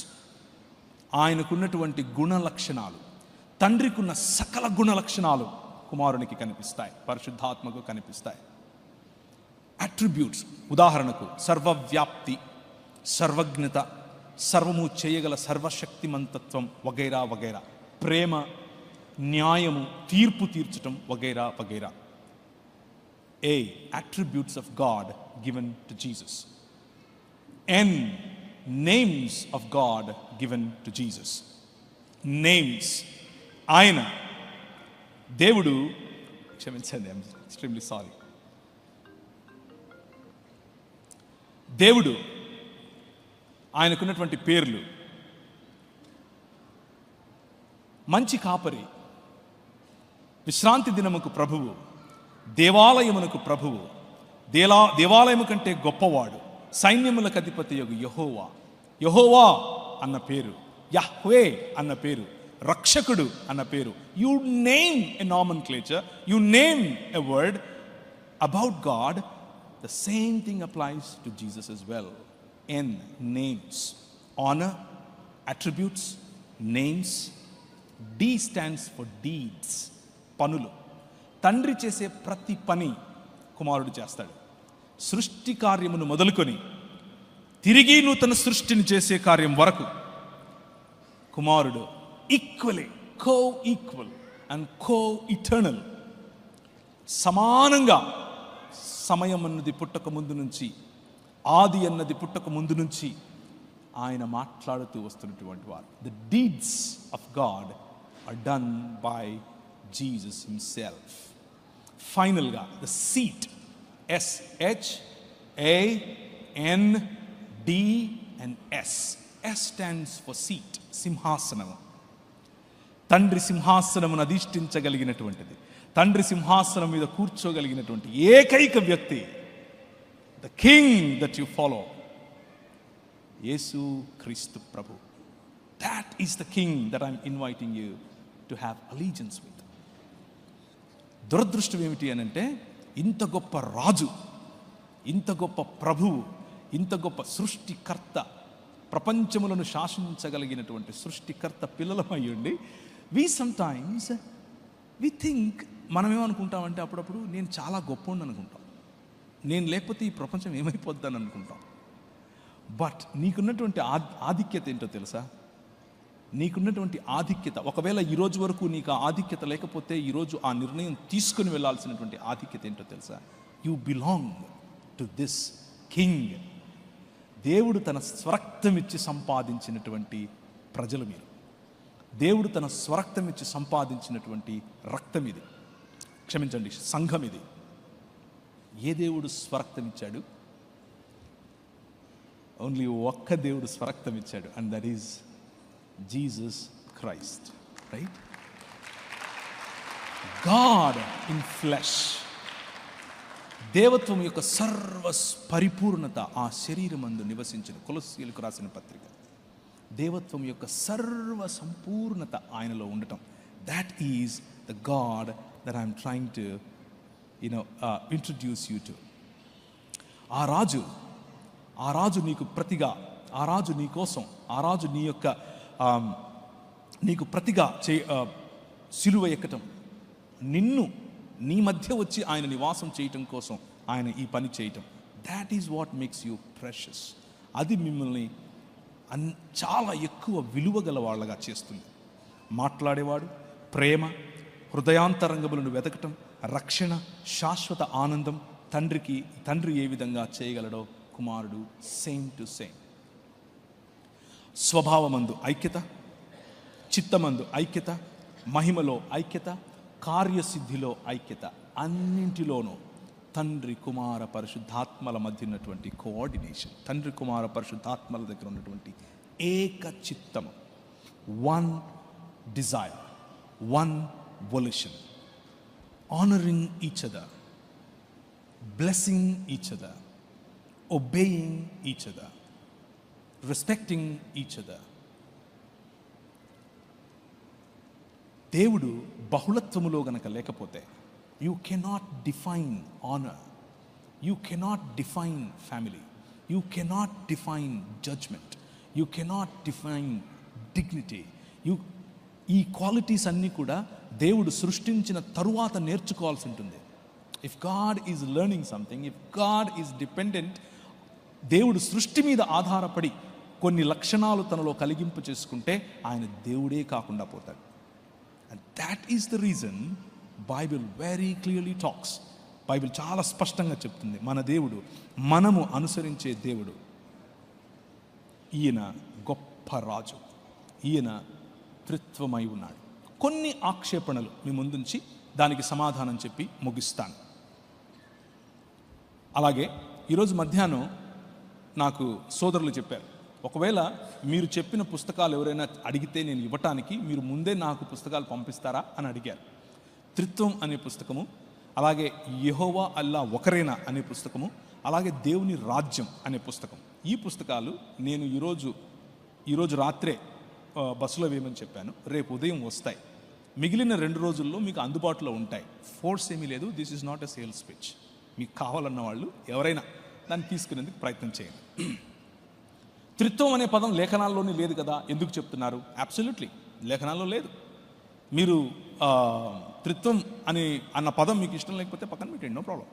ఆయనకున్నటువంటి గుణ లక్షణాలు, తండ్రికున్న సకల గుణ లక్షణాలు కుమారునికి కనిపిస్తాయి, పరిశుద్ధాత్మకు కనిపిస్తాయి. అట్రిబ్యూట్స్ ఉదాహరణకు సర్వవ్యాప్తి, సర్వజ్ఞత, సర్వము చేయగల సర్వశక్తిమంతత్వం వగైరా వగైరా, ప్రేమ, న్యాయము, తీర్పు తీర్చటం వగైరా వగైరా. A, attributes of God given to Jesus. N, names of God given to Jesus. Names. ఆయన దేవుడు, క్షమించండి, ఐఎమ్ ఎక్స్ట్రీమ్లీ సారీ. దేవుడు ఆయనకున్నటువంటి పేర్లు: మంచి కాపరి, విశ్రాంతి దినముకు ప్రభువు, దేవాలయమునకు ప్రభువు, దేవాలయము కంటే గొప్పవాడు, సైన్యములకు అధిపతి యొగు యెహోవా. యెహోవా అన్న పేరు, యహ్వే అన్న పేరు, రక్షకుడు అన్న పేరు. You name a నామన్క్లేచర్, you name a word about God, the same thing applies to Jesus as well. N, names. Honor, attributes, names. D stands for deeds, పనులు. తండ్రి చేసే ప్రతి పని కుమారుడు చేస్తాడు. సృష్టి కార్యమును మొదలుకొని తిరిగి నూతన సృష్టిని చేసే కార్యం వరకు కుమారుడు ఈక్వలీ కో-ఈక్వల్ అండ్ కో-ఇటర్నల్, సమానంగా సమయం అన్నది పుట్టక ముందు నుంచి, ఆది అన్నది పుట్టక ముందు నుంచి ఆయన మాట్లాడుతూ వస్తున్నటువంటి వారు. The deeds of God are done by Jesus himself. ఫైనల్గా the seat, SHAND S stands for seat, సింహాసనము. తండ్రి సింహాసనమును అధిష్ఠించగలిగినటువంటిది, తండ్రి సింహాసనం మీద కూర్చోగలిగినటువంటి ఏకైక వ్యక్తి, the king that you follow, యేసు క్రీస్తు ప్రభు. That is the king that I'm inviting you to have allegiance with. దురదృష్టం ఏమిటి అని అంటే, ఇంత గొప్ప రాజు, ఇంత గొప్ప ప్రభువు, ఇంత గొప్ప సృష్టికర్త, ప్రపంచములను శాసించగలిగినటువంటి సృష్టికర్త పిల్లలమయ్యండి వి థింక్, మనం ఏమనుకుంటామంటే అప్పుడప్పుడు నేను చాలా గొప్ప అనుకుంటాం, నేను లేకపోతే ఈ ప్రపంచం ఏమైపోద్దని అనుకుంటాం. బట్ నీకున్నటువంటి ఆధిక్యత ఏంటో తెలుసా? నీకున్నటువంటి ఆధిక్యత, ఒకవేళ ఈరోజు వరకు నీకు ఆ ఆధిక్యత లేకపోతే ఈరోజు ఆ నిర్ణయం తీసుకుని వెళ్ళాల్సినటువంటి ఆధిక్యత ఏంటో తెలుసా? You belong to this king. దేవుడు తన స్వరక్తమిచ్చి సంపాదించినటువంటి ప్రజలు మీరు. దేవుడు తన స్వరక్తమిచ్చి సంపాదించినటువంటి రక్తం ఇది, క్షమించండి, సంఘం ఇది. ఏ దేవుడు స్వరక్తం ఇచ్చాడు? ఓన్లీ ఒక్క దేవుడు స్వరక్తం ఇచ్చాడు, and that is Jesus Christ, right? God in flesh. దేవత్వం యొక్క సర్వ పరిపూర్ణత ఆ శరీరమందు నివసించిన, కొలస్సీయులకు రాసిన పత్రిక. దేవత్వం యొక్క సర్వ సంపూర్ణత ఆయనలో ఉండటం, that is the God that I'm trying to introduce you to. ఆ రాజు నీకు ప్రతిగా, ఆ రాజు నీ కోసం, ఆ రాజు నీ యొక్క నీకు ప్రతిగా సిలువ ఎక్కటం, నీ మధ్య వచ్చి ఆయన నివాసం చేయటం కోసం ఆయన ఈ పని చేయటం, that is what makes you precious. అది మిమ్మల్ని చాలా ఎక్కువ విలువ గల వాళ్ళగా చేస్తుంది. మాట్లాడేవాడు, ప్రేమ, హృదయాంతరంగములను వెతకటం, రక్షణ, శాశ్వత ఆనందం, తండ్రి ఏ విధంగా చేయగలడో కుమారుడు సేమ్ టు సేమ్. స్వభావమందు ఐక్యత, చిత్తమందు ఐక్యత, మహిమలో ఐక్యత, కార్యసిద్ధిలో ఐక్యత, అన్నింటిలోనూ తండ్రి కుమార పరిశుద్ధాత్మల మధ్య ఉన్నటువంటి కోఆర్డినేషన్, తండ్రి కుమార పరిశుద్ధాత్మల దగ్గర ఉన్నటువంటి ఏక చిత్తము, one desire, one volition, honouring each other, blessing each other, obeying each other, respecting each other. దేవుడు బహుళత్వములో గనక లేకపోతే you cannot define honour, you cannot define family, you cannot define judgement, you cannot define dignity. ఈ క్వాలిటీస్ అన్నీ కూడా దేవుడు సృష్టించిన తరువాత నేర్చుకోవాల్సి ఉంటుంది. If God is learning something, if God is dependent, దేవుడు సృష్టి మీద ఆధారపడి కొన్ని లక్షణాలు తనలో కలిగింపు చేసుకుంటే ఆయన దేవుడే కాకుండా పోతాడు. And that is the reason Bible very clearly talks. Bible చాలా స్పష్టంగా చెప్తుంది, మన దేవుడు, మనము అనుసరించే దేవుడు, ఈయన గొప్ప రాజు, ఈయన త్రిత్వమై ఉన్నాడు. కొన్ని ఆక్షేపణలు మీ ముందుంచి దానికి సమాధానం చెప్పి ముగిస్తాను. అలాగే ఈరోజు మధ్యాహ్నం నాకు సోదరులు చెప్పారు, ఒకవేళ మీరు చెప్పిన పుస్తకాలు ఎవరైనా అడిగితే నేను ఇవ్వటానికి మీరు ముందే నాకు పుస్తకాలు పంపిస్తారా అని అడిగారు. త్రిత్వం అనే పుస్తకము, అలాగే యెహోవా అల్లా ఒకరేనా అనే పుస్తకము, అలాగే దేవుని రాజ్యం అనే పుస్తకం. ఈ పుస్తకాలు నేను ఈరోజు రాత్రే బస్సులో వేయమని చెప్పాను, రేపు ఉదయం వస్తాయి. మిగిలిన 2 రోజుల్లో మీకు అందుబాటులో ఉంటాయి. ఫోర్స్ ఏమీ లేదు, this is not a sales pitch. మీకు కావాలన్న వాళ్ళు ఎవరైనా దాన్ని తీసుకునేందుకు ప్రయత్నం చేయండి. త్రిత్వం అనే పదం లేఖనాల్లోనే లేదు కదా, ఎందుకు చెప్తున్నారు? అబ్సల్యూట్లీ లేఖనాల్లో లేదు. మీరు త్రిత్వం అన్న పదం మీకు ఇష్టం లేకపోతే పక్కన పెట్టండి, నో ప్రాబ్లం.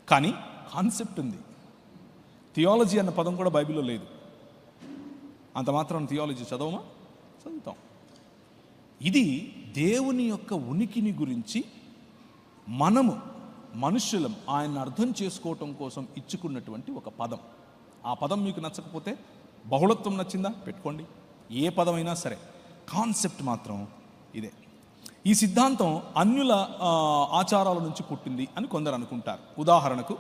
కానీ కాన్సెప్ట్ ఉంది. థియాలజీ అన్న పదం కూడా బైబిల్లో లేదు. అంత మాత్రం థియాలజీ చదవమా? చదువుతాం. ఇది దేవుని యొక్క ఉనికిని గురించి మనము మనుష్యులం ఆయన అర్థం చేసుకోవటం కోసం ఇచ్చుకున్నటువంటి ఒక పదం. ఆ పదం మీకు నచ్చకపోతే, బహుళత్వం నచ్చిందా పెట్టుకోండి, ఏ పదమైనా సరే, కాన్సెప్ట్ మాత్రం ఇదే. ఈ సిద్ధాంతం అన్యుల ఆచారాల నుంచి పుట్టింది అని కొందరు అనుకుంటారు. ఉదాహరణకు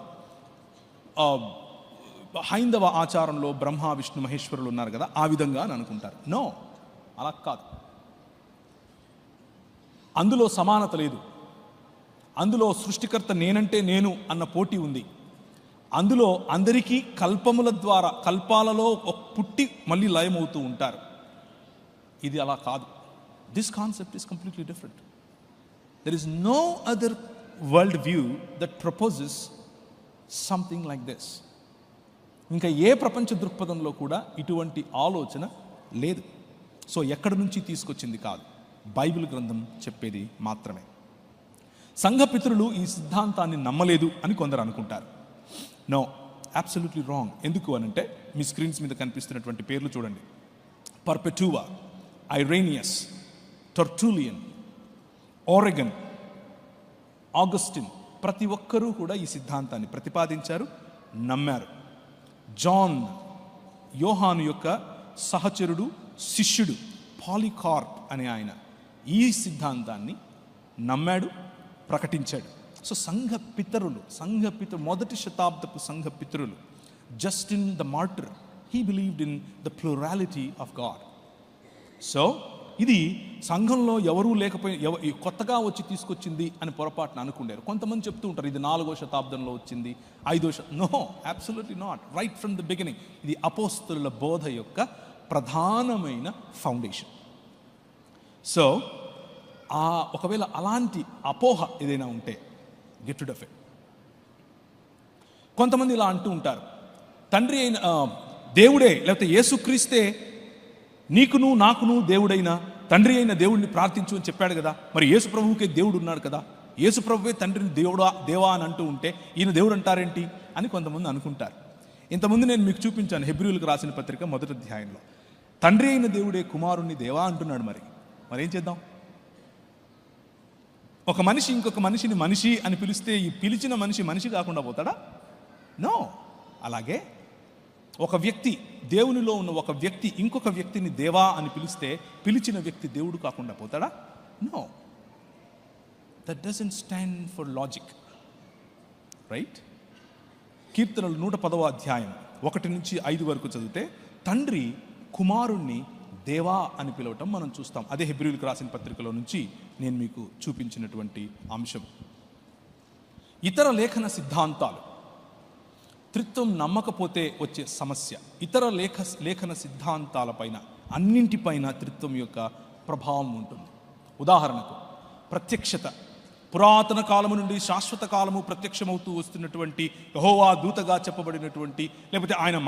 హైందవ ఆచారంలో బ్రహ్మ విష్ణు మహేశ్వరులు ఉన్నారు కదా, ఆ విధంగా అని అనుకుంటారు. నో, అలా కాదు. అందులో సమానత లేదు. అందులో సృష్టికర్త నేనంటే నేను అన్న పోటీ ఉంది. అందులో అందరికీ కల్పముల ద్వారా, కల్పాలలో పుట్టి మళ్ళీ లయమవుతూ ఉంటారు. ఇది అలా కాదు. This concept is completely different. There is no other world view that proposes something like this. ఇంకా ఏ ప్రపంచ దృక్పథంలో కూడా ఇటువంటి ఆలోచన లేదు. సో ఎక్కడి నుంచి తీసుకొచ్చింది కాదు, బైబిల్ గ్రంథం చెప్పేది మాత్రమే. సంఘపితరులు ఈ సిద్ధాంతాన్ని నమ్మలేదు అని కొందరు అనుకుంటారు. No, absolutely wrong. ఎందుకు అనంటే మీ స్క్రీన్స్ మీద కనిపిస్తున్నటువంటి పేర్లు చూడండి. పర్పెటువా, ఐరేనియస్, టర్టూలియన్, ఓరెగన్, ఆగస్టిన్, ప్రతి ఒక్కరూ కూడా ఈ సిద్ధాంతాన్ని ప్రతిపాదించారు, నమ్మారు. జాన్, యోహాను యొక్క సహచరుడు, శిష్యుడు పాలికార్ప్ అనే ఆయన ఈ సిద్ధాంతాన్ని నమ్మాడు, ప్రకటించాడు. సో సంఘపితరులు, మొదటి శతాబ్దపు సంఘపితరులు, Justin the martyr, he believed in the plurality of God. So ఇది సంఘంలో ఎవరూ లేకపోయినా కొత్తగా వచ్చి తీసుకొచ్చింది అని పొరపాటున అనుకున్నారు. కొంతమంది చెప్తూ ఉంటారు ఇది 4వ శతాబ్దంలో వచ్చింది, 5వ no, absolutely not. Right from the beginning ఇది అపోస్తలుల బోధ యొక్క ప్రధానమైన ఫౌండేషన్. సో ఒకవేళ అలాంటి అపోహ ఏదైనా ఉంటే గెట్ రిడ్ ఆఫ్ ఇట్. కొంతమంది ఇలా అంటూ ఉంటారు, తండ్రి అయిన దేవుడే లేకపోతే యేసుక్రీస్తే నీకును నాకును దేవుడైన తండ్రి అయిన దేవుడిని ప్రార్థించు అని చెప్పాడు కదా, మరి యేసు ప్రభువుకే దేవుడు ఉన్నాడు కదా, యేసు ప్రభువే తండ్రిని దేవా అని అంటూ ఉంటే ఈయన దేవుడు అంటారేంటి అని కొంతమంది అనుకుంటారు. ఇంతకుముందు నేను మీకు చూపించాను హెబ్రీయులకు రాసిన పత్రిక 1వ అధ్యాయంలో తండ్రి అయిన దేవుడే కుమారుణ్ణి దేవా అంటున్నాడు. మరేం చేద్దాం? ఒక మనిషి ఇంకొక మనిషిని మనిషి అని పిలిస్తే ఈ పిలిచిన మనిషి కాకుండా పోతాడా? నో. అలాగే ఒక వ్యక్తి, దేవునిలో ఉన్న ఒక వ్యక్తి ఇంకొక వ్యక్తిని దేవా అని పిలిస్తే పిలిచిన వ్యక్తి దేవుడు కాకుండా పోతాడా? No. That doesn't stand for logic, right? కీర్తనలు 110వ అధ్యాయం 1 నుంచి 5 వరకు చదివితే తండ్రి కుమారుణ్ణి దేవా అని పిలవటం మనం చూస్తాం. అదే హెబ్రీయులకు రాసిన పత్రికలో నుంచి నేను మీకు చూపించినటువంటి అంశం. ఇతర లేఖన సిద్ధాంతాలు, త్రిత్వం నమ్మకపోతే వచ్చే సమస్య, ఇతర లేఖన సిద్ధాంతాలపైన అన్నింటిపైన త్రిత్వం యొక్క ప్రభావం ఉంటుంది. ఉదాహరణకు ప్రత్యక్షత, పురాతన కాలము నుండి శాశ్వత కాలము ప్రత్యక్షమవుతూ వస్తున్నటువంటి యెహోవా దూతగా చెప్పబడినటువంటి, లేకపోతే ఆయన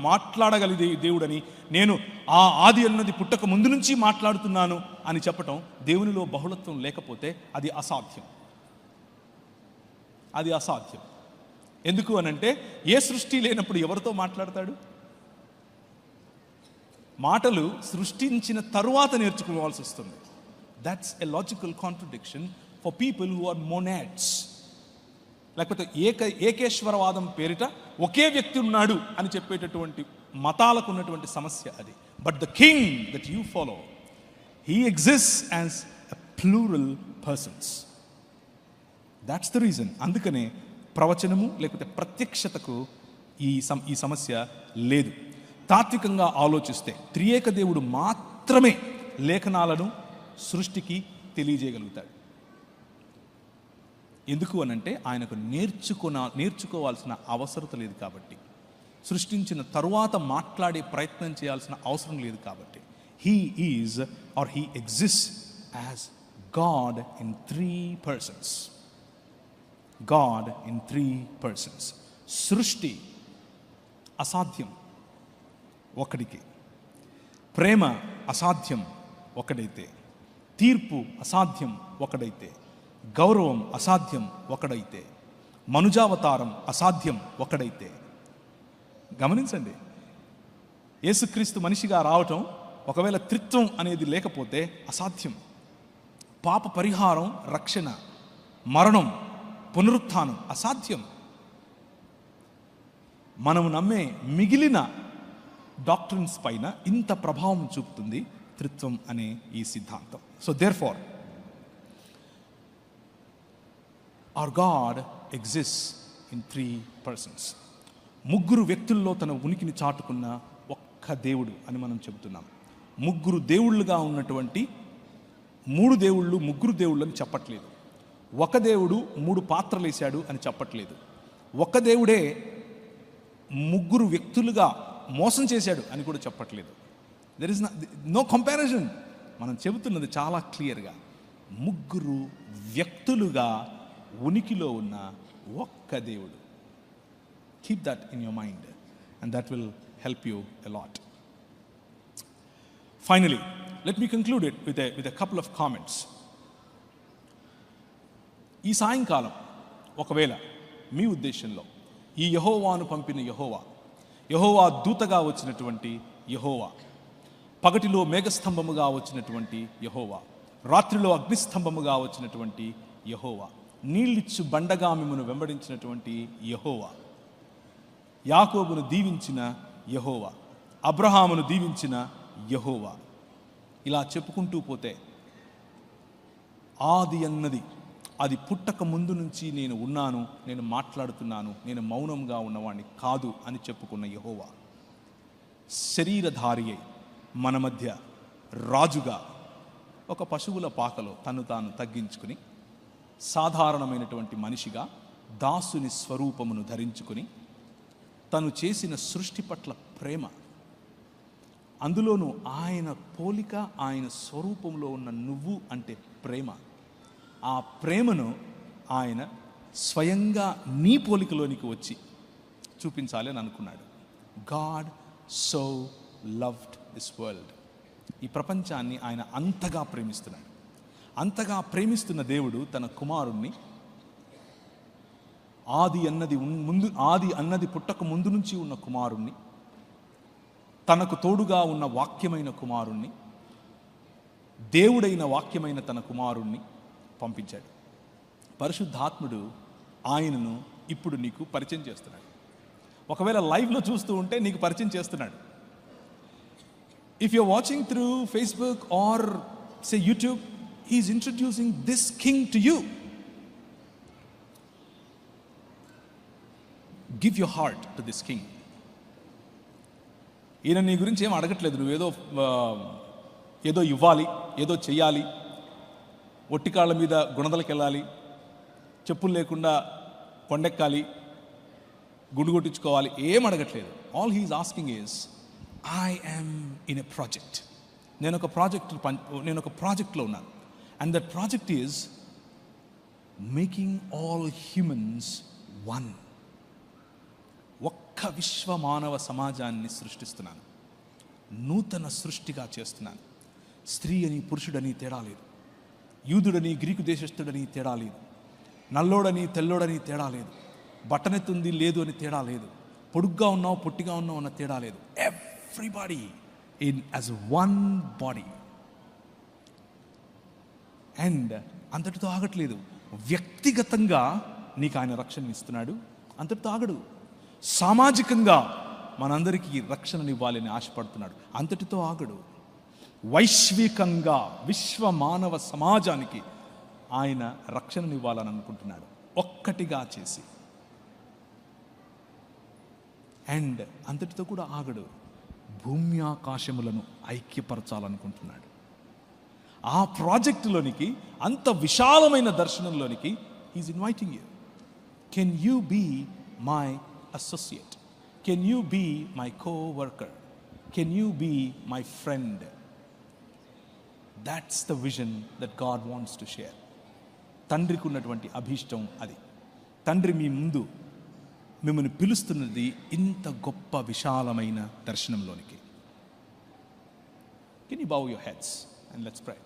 మాట్లాడగలిగే దేవుడని, నేను ఆ ఆది అన్నది పుట్టక ముందు నుంచి మాట్లాడుతున్నాను అని చెప్పటం, దేవునిలో బహుళత్వం లేకపోతే అది అసాధ్యం. అది అసాధ్యం. ఎందుకు అనంటే ఏ సృష్టి లేనప్పుడు ఎవరితో మాట్లాడతాడు? మాటలు సృష్టించిన తరువాత నేర్చుకోవాల్సి వస్తుంది. That's a logical contradiction for people who are monads. లేకపోతే ఏకేశ్వరవాదం పేరిట ఒకే వ్యక్తి ఉన్నాడు అని చెప్పేటటువంటి మతాలకు ఉన్నటువంటి సమస్య అది. But the king that you follow, he exists as a plural persons. That's the reason. అందుకనే ప్రవచనము లేకపోతే ప్రత్యక్షతకు ఈ సమస్య లేదు. తాత్వికంగా ఆలోచిస్తే త్రియేక దేవుడు మాత్రమే లేఖనాలను సృష్టికి తెలియజేయగలుగుతాడు. ఎందుకు అనంటే ఆయనకు నేర్చుకోవాల్సిన అవసరత లేదు కాబట్టి, సృష్టించిన తరువాత మాట్లాడే ప్రయత్నం చేయాల్సిన అవసరం లేదు కాబట్టి. He is or he exist as God in 3 persons. God in 3 persons. సృష్టి అసాధ్యం. ఒకడికి, ప్రేమ అసాధ్యం ఒకడైతే, తీర్పు అసాధ్యం ఒకడైతే, గౌరవం అసాధ్యం ఒకడైతే, మనుజావతారం అసాధ్యం ఒకడైతే. గమనించండి, యేసుక్రీస్తు మనిషిగా రావటం, ఒకవేళ త్రిత్వం అనేది లేకపోతే అసాధ్యం. పాప పరిహారం, రక్షణ, మరణం, పునరుత్థానం అసాధ్యం. మనము నమ్మే మిగిలిన డాక్ట్రిన్స్ పైన ఇంత ప్రభావం చూపుతుంది త్రిత్వం అనే ఈ సిద్ధాంతం. So therefore our God exists in 3 persons. ముగ్గురు వ్యక్తుల్లో తన ఉనికిని చాటుకున్న ఒక్క దేవుడు అని మనం చెబుతున్నాం. ముగ్గురు దేవుళ్ళుగా ఉన్నటువంటి 3 దేవుళ్ళు ముగ్గురు దేవుళ్ళు అని చెప్పట్లేదు. ఒక దేవుడు 3 పాత్రలు వేశాడు అని చెప్పట్లేదు. ఒక దేవుడే ముగ్గురు వ్యక్తులుగా మోసం చేశాడు అని కూడా చెప్పట్లేదు. There is no comparison. మనం చెబుతున్నది చాలా క్లియర్గా, ముగ్గురు వ్యక్తులుగా ఉనికిలో ఉన్న ఒక్క దేవుడు. Keep that in your mind and that will help you a lot. Finally let me conclude it with a couple of comments. ఈ సాయంకాలం ఒకవేళ మీ ఉద్దేశంలో ఈ యెహోవాను పంపిన యెహోవా దూతగా వచ్చినటువంటి యెహోవా, పగటిలో మేఘస్తంభముగా వచ్చినటువంటి యెహోవా, రాత్రిలో అగ్నిస్తంభముగా వచ్చినటువంటి యెహోవా, నీళ్ళిచ్చు బండగా మిమ్మను వెంబడించినటువంటి యెహోవా, యాకోబును దీవించిన యెహోవా, అబ్రహామును దీవించిన యెహోవా, ఇలా చెప్పుకుంటూ పోతే ఆది అన్నది, అది పుట్టక ముందు నుంచి నేను ఉన్నాను, నేను మాట్లాడుతున్నాను, నేను మౌనంగా ఉన్నవాడిని కాదు అని చెప్పుకున్న యెహోవా, శరీరధారి అయి మన మధ్య రాజుగా ఒక పశువుల పాకలో తను తాను తగ్గించుకుని సాధారణమైనటువంటి మనిషిగా దాసుని స్వరూపమును ధరించుకుని తను చేసిన సృష్టి పట్ల ప్రేమ, అందులోనూ ఆయన పోలిక, ఆయన స్వరూపంలో ఉన్న నువ్వు అంటే ప్రేమ, ఆ ప్రేమను ఆయన స్వయంగా నీ పోలికలోనికి వచ్చి చూపించాలి అని అనుకున్నాడు. God so loved this world. ఈ ప్రపంచాన్ని ఆయన అంతగా ప్రేమిస్తున్నాడు. అంతగా ప్రేమిస్తున్న దేవుడు తన కుమారుణ్ణి, ఆది అన్నది పుట్టక ముందు నుంచి ఉన్న కుమారుణ్ణి, తనకు తోడుగా ఉన్న వాక్యమైన కుమారుణ్ణి, దేవుడైన వాక్యమైన తన కుమారుణ్ణి పంపించాడు. పరిశుద్ధాత్ముడు ఆయనను ఇప్పుడు నీకు పరిచయం చేస్తున్నాడు. ఒకవేళ లైవ్లో చూస్తూ ఉంటే నీకు పరిచయం చేస్తున్నాడు. If you're watching through Facebook or say YouTube, he is introducing this king to you. Give your heart to this king. ఈయన నీ గురించి ఏం అడగట్లేదు. నువ్వేదో ఏదో ఇవ్వాలి, ఏదో చెయ్యాలి, ఒట్టికాళ్ళ మీద గుణదలకు వెళ్ళాలి, చెప్పులు లేకుండా కొండెక్కాలి, గుండు కొట్టించుకోవాలి, ఏం అడగట్లేదు. All he is asking is, I am in a project. నేను ఒక ప్రాజెక్ట్లో ఉన్నాను. And that project is making all humans one. ఒక్క విశ్వ మానవ సమాజాన్ని సృష్టిస్తున్నాను, నూతన సృష్టిగా చేస్తున్నాను. స్త్రీ అని పురుషుడని తేడా లేదు, యూదుడని గ్రీకు దేశస్థుడని తేడా లేదు, నల్లోడని తెల్లోడని తేడా లేదు, బట్టనెత్తుంది లేదు అని తేడా లేదు, పొడుగ్గా ఉన్నావు పొట్టిగా ఉన్నావు అన్న తేడా లేదు. Everybody in as one body. And అంతటితో ఆగట్లేదు. వ్యక్తిగతంగా నీకు ఆయన రక్షణ ఇస్తున్నాడు, అంతటితో ఆగడు. సామాజికంగా మనందరికీ రక్షణనివ్వాలని ఆశపడుతున్నాడు, అంతటితో ఆగడు. వైశ్వికంగా విశ్వ మానవ సమాజానికి ఆయన రక్షణనివ్వాలని అనుకుంటున్నాడు, ఒక్కటిగా చేసి. అండ్ అంతటితో కూడా ఆగడు, భూమి ఆకాశములను ఐక్యపరచాలనుకుంటున్నాడు. ఆ ప్రాజెక్టులోనికి, అంత విశాలమైన దర్శనంలోనికి is inviting you. Can you be my associate? Can you be my coworker? Can you be my friend? That's the vision that God wants to share. తండ్రికి ఉన్నటువంటి అభీష్టం అది. తండ్రి మీ ముందు మిమ్మల్ని పిలుస్తున్నది ఇంత గొప్ప విశాలమైన దర్శనంలోనికి. Can you bow your heads and let's pray.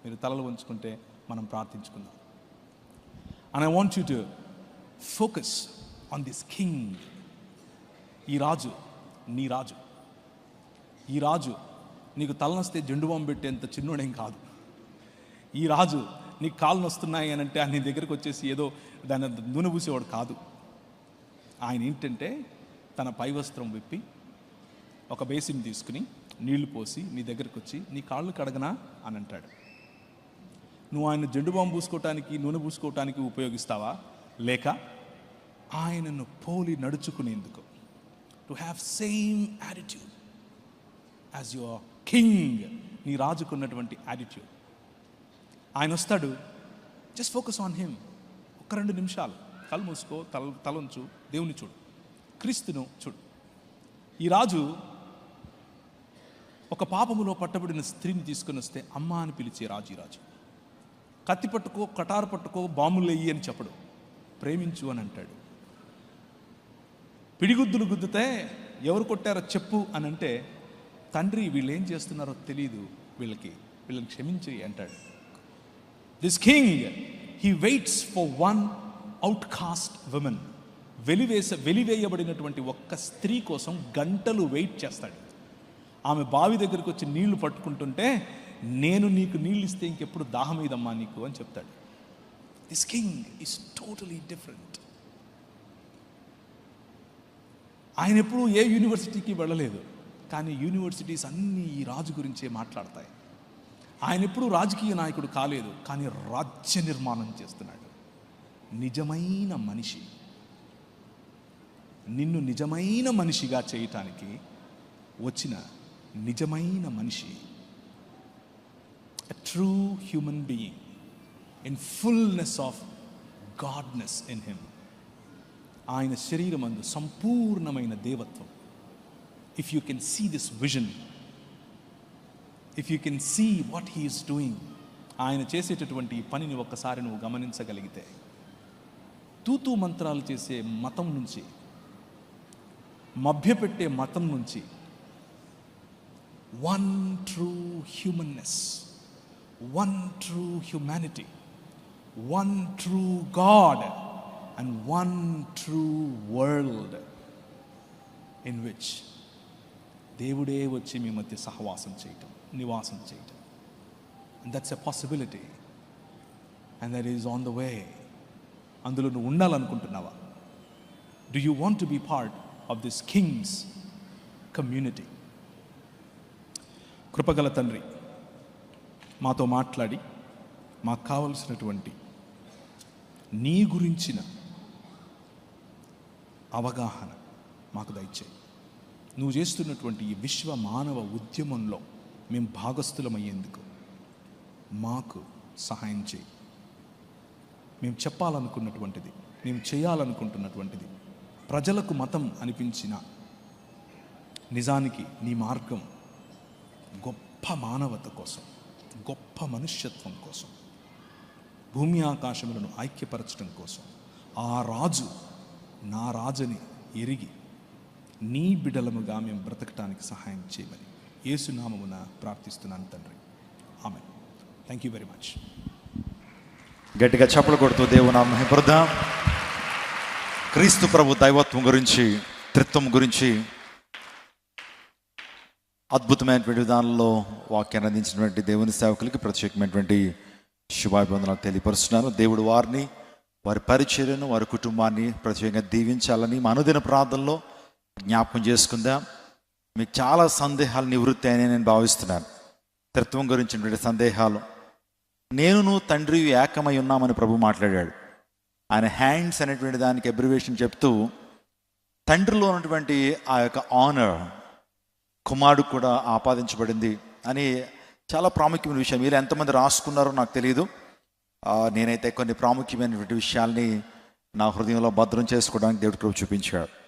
మీరు తలలు వంచుకుంటే మనం ప్రార్థించుకుందాం. And I want you to focus on this king. ఈ రాజు నీ రాజు. ఈ రాజు నీకు తలనొస్తే జెండు బాంబు పెట్టేంత చిన్నోడేం కాదు. ఈ రాజు నీకు కాళ్ళు నొస్తున్నాయి అని అంటే నీ దగ్గరికి వచ్చేసి ఏదో దాన్ని నూనె పూసేవాడు కాదు. ఆయన ఏంటంటే తన పై వస్త్రం విప్పి ఒక బేసిన్ తీసుకుని నీళ్లు పోసి నీ దగ్గరికి వచ్చి నీ కాళ్ళు కడగనా అని అంటాడు. నువ్వు ఆయన జెండు బాంబు పూసుకోవటానికి నూనె పూసుకోవటానికి ఉపయోగిస్తావా, లేక ఆయనను పోలి నడుచుకునేందుకు, to have same attitude as your king, నీ రాజుకున్నటువంటి యాటిట్యూడ్. ఆయన వస్తాడు. Just focus on him. 1-2 నిమిషాలు కళ్ళు మూసుకో, తలంచు, దేవుని చూడు, క్రీస్తును చూడు. ఈ రాజు ఒక పాపములో పట్టబడిన స్త్రీని తీసుకుని వస్తే అమ్మ అని పిలిచే రాజు ఈ రాజు. కత్తి పట్టుకో, కటారు పట్టుకో, బాంబులు వెయ్యి అని చెప్పడు, ప్రేమించు అని అంటాడు. పిడిగుద్దులు గుద్దుతే ఎవరు కొట్టారో చెప్పు అని అంటే, తండ్రి వీళ్ళు ఏం చేస్తున్నారో తెలియదు, వీళ్ళని క్షమించి అంటాడు. This king he waits for one outcast women. వెలివేయబడినటువంటి ఒక్క స్త్రీ కోసం గంటలు వెయిట్ చేస్తాడు. ఆమె బావి దగ్గరికి వచ్చి నీళ్లు పట్టుకుంటుంటే, నేను నీకు నీళ్ళు ఇస్తే ఇంకెప్పుడు దాహం ఇదమ్మా నీకు అని చెప్తాడు. This king is totally different. ఆయన ఎప్పుడు ఏ యూనివర్సిటీకి వెళ్ళలేదు, కానీ యూనివర్సిటీస్ అన్నీ ఈ రాజు గురించే మాట్లాడతాయి. ఆయన ఎప్పుడు రాజకీయ నాయకుడు కాలేదు, కానీ రాజ్య నిర్మాణం చేస్తున్నాడు. నిజమైన మనిషి, నిన్ను నిజమైన మనిషిగా చేయటానికి వచ్చిన నిజమైన మనిషి, a true human being in fullness of godness in him. ఆయన శరీరమందు సంపూర్ణమైన దేవత్వం. If you can see this vision, if you can see what he is doing, ఆయన చేసేటటువంటి పనిని ఒక్కసారి నువ్వు గమనించగలిగితే, తూతూ మంత్రాలు చేసే మతం నుంచి, మభ్యపెట్టే మతం నుంచి, one true humanness, one true humanity, one true God, and one true world in which దేవుడే వచ్చి మీ మధ్య సహవాసం చేయటం, నివాసం చేయటం. And that's a possibility, and that is on the way. అందులో నువ్వు ఉండాలనుకుంటున్నావా? Do you want to be part of this king's community? కృపగల తండ్రి, మాతో మాట్లాడి మాకు కావలసినటువంటి నీ గురించిన అవగాహన మాకు దయచేయి. నువ్వు చేస్తున్నటువంటి ఈ విశ్వ మానవ ఉద్యమంలో మేము భాగస్థులమయ్యేందుకు మాకు సహాయం చేయి. మేము చెప్పాలనుకున్నటువంటిది, మేము చేయాలనుకుంటున్నటువంటిది ప్రజలకు మతం అనిపించిన, నిజానికి నీ మార్గం గొప్ప మానవత కోసం, గొప్ప మనుష్యత్వం కోసం, భూమి ఆకాశములను ఐక్యపరచడం కోసం. ఆ రాజు నా రాజని ఎరిగి నీ బిడలముగా మేము బ్రతకటానికి సహాయం చేయమని యేసు నామమున ప్రార్థిస్తున్నాను తండ్రి. ఆమేన్. Thank you very much. గట్టిగా చప్పలు కొడుతూ దేవుని మహిమపరుద్దాం. క్రీస్తు ప్రభు దైవత్వం గురించి, త్రిత్వం గురించి అద్భుతమైనటువంటి విధానంలో వాక్యాన్ని అందించినటువంటి దేవుని సేవకులకి ప్రత్యేకమైనటువంటి శుభాభివందనాలు తెలియపరుస్తున్నాను. దేవుడు వారిని, వారి పరిచర్యను, వారి కుటుంబాన్ని ప్రత్యేకంగా దీవించాలని మా అనుదిన ప్రార్థనలో జ్ఞాపకం చేసుకుందాం. మీకు చాలా సందేహాలు నివృత్తి అయినాయి నేను భావిస్తున్నాను. త్రిత్వం గురించినటువంటి సందేహాలు. నేను తండ్రి ఏకమై ఉన్నామని ప్రభు మాట్లాడాడు. ఆయన హ్యాండ్స్ అనేటువంటి దానికి అబ్రివేషన్ చెప్తూ, తండ్రిలో ఉన్నటువంటి ఆ యొక్క ఆనర్ కుమారుడు కూడా ఆపాదించబడింది అని చాలా ప్రాముఖ్యమైన విషయం. మీరు ఎంతమంది రాసుకున్నారో నాకు తెలియదు. నేనైతే కొన్ని ప్రాముఖ్యమైనటువంటి విషయాల్ని నా హృదయంలో భద్రం చేసుకోవడానికి దేవుడు కృప చూపించాడు.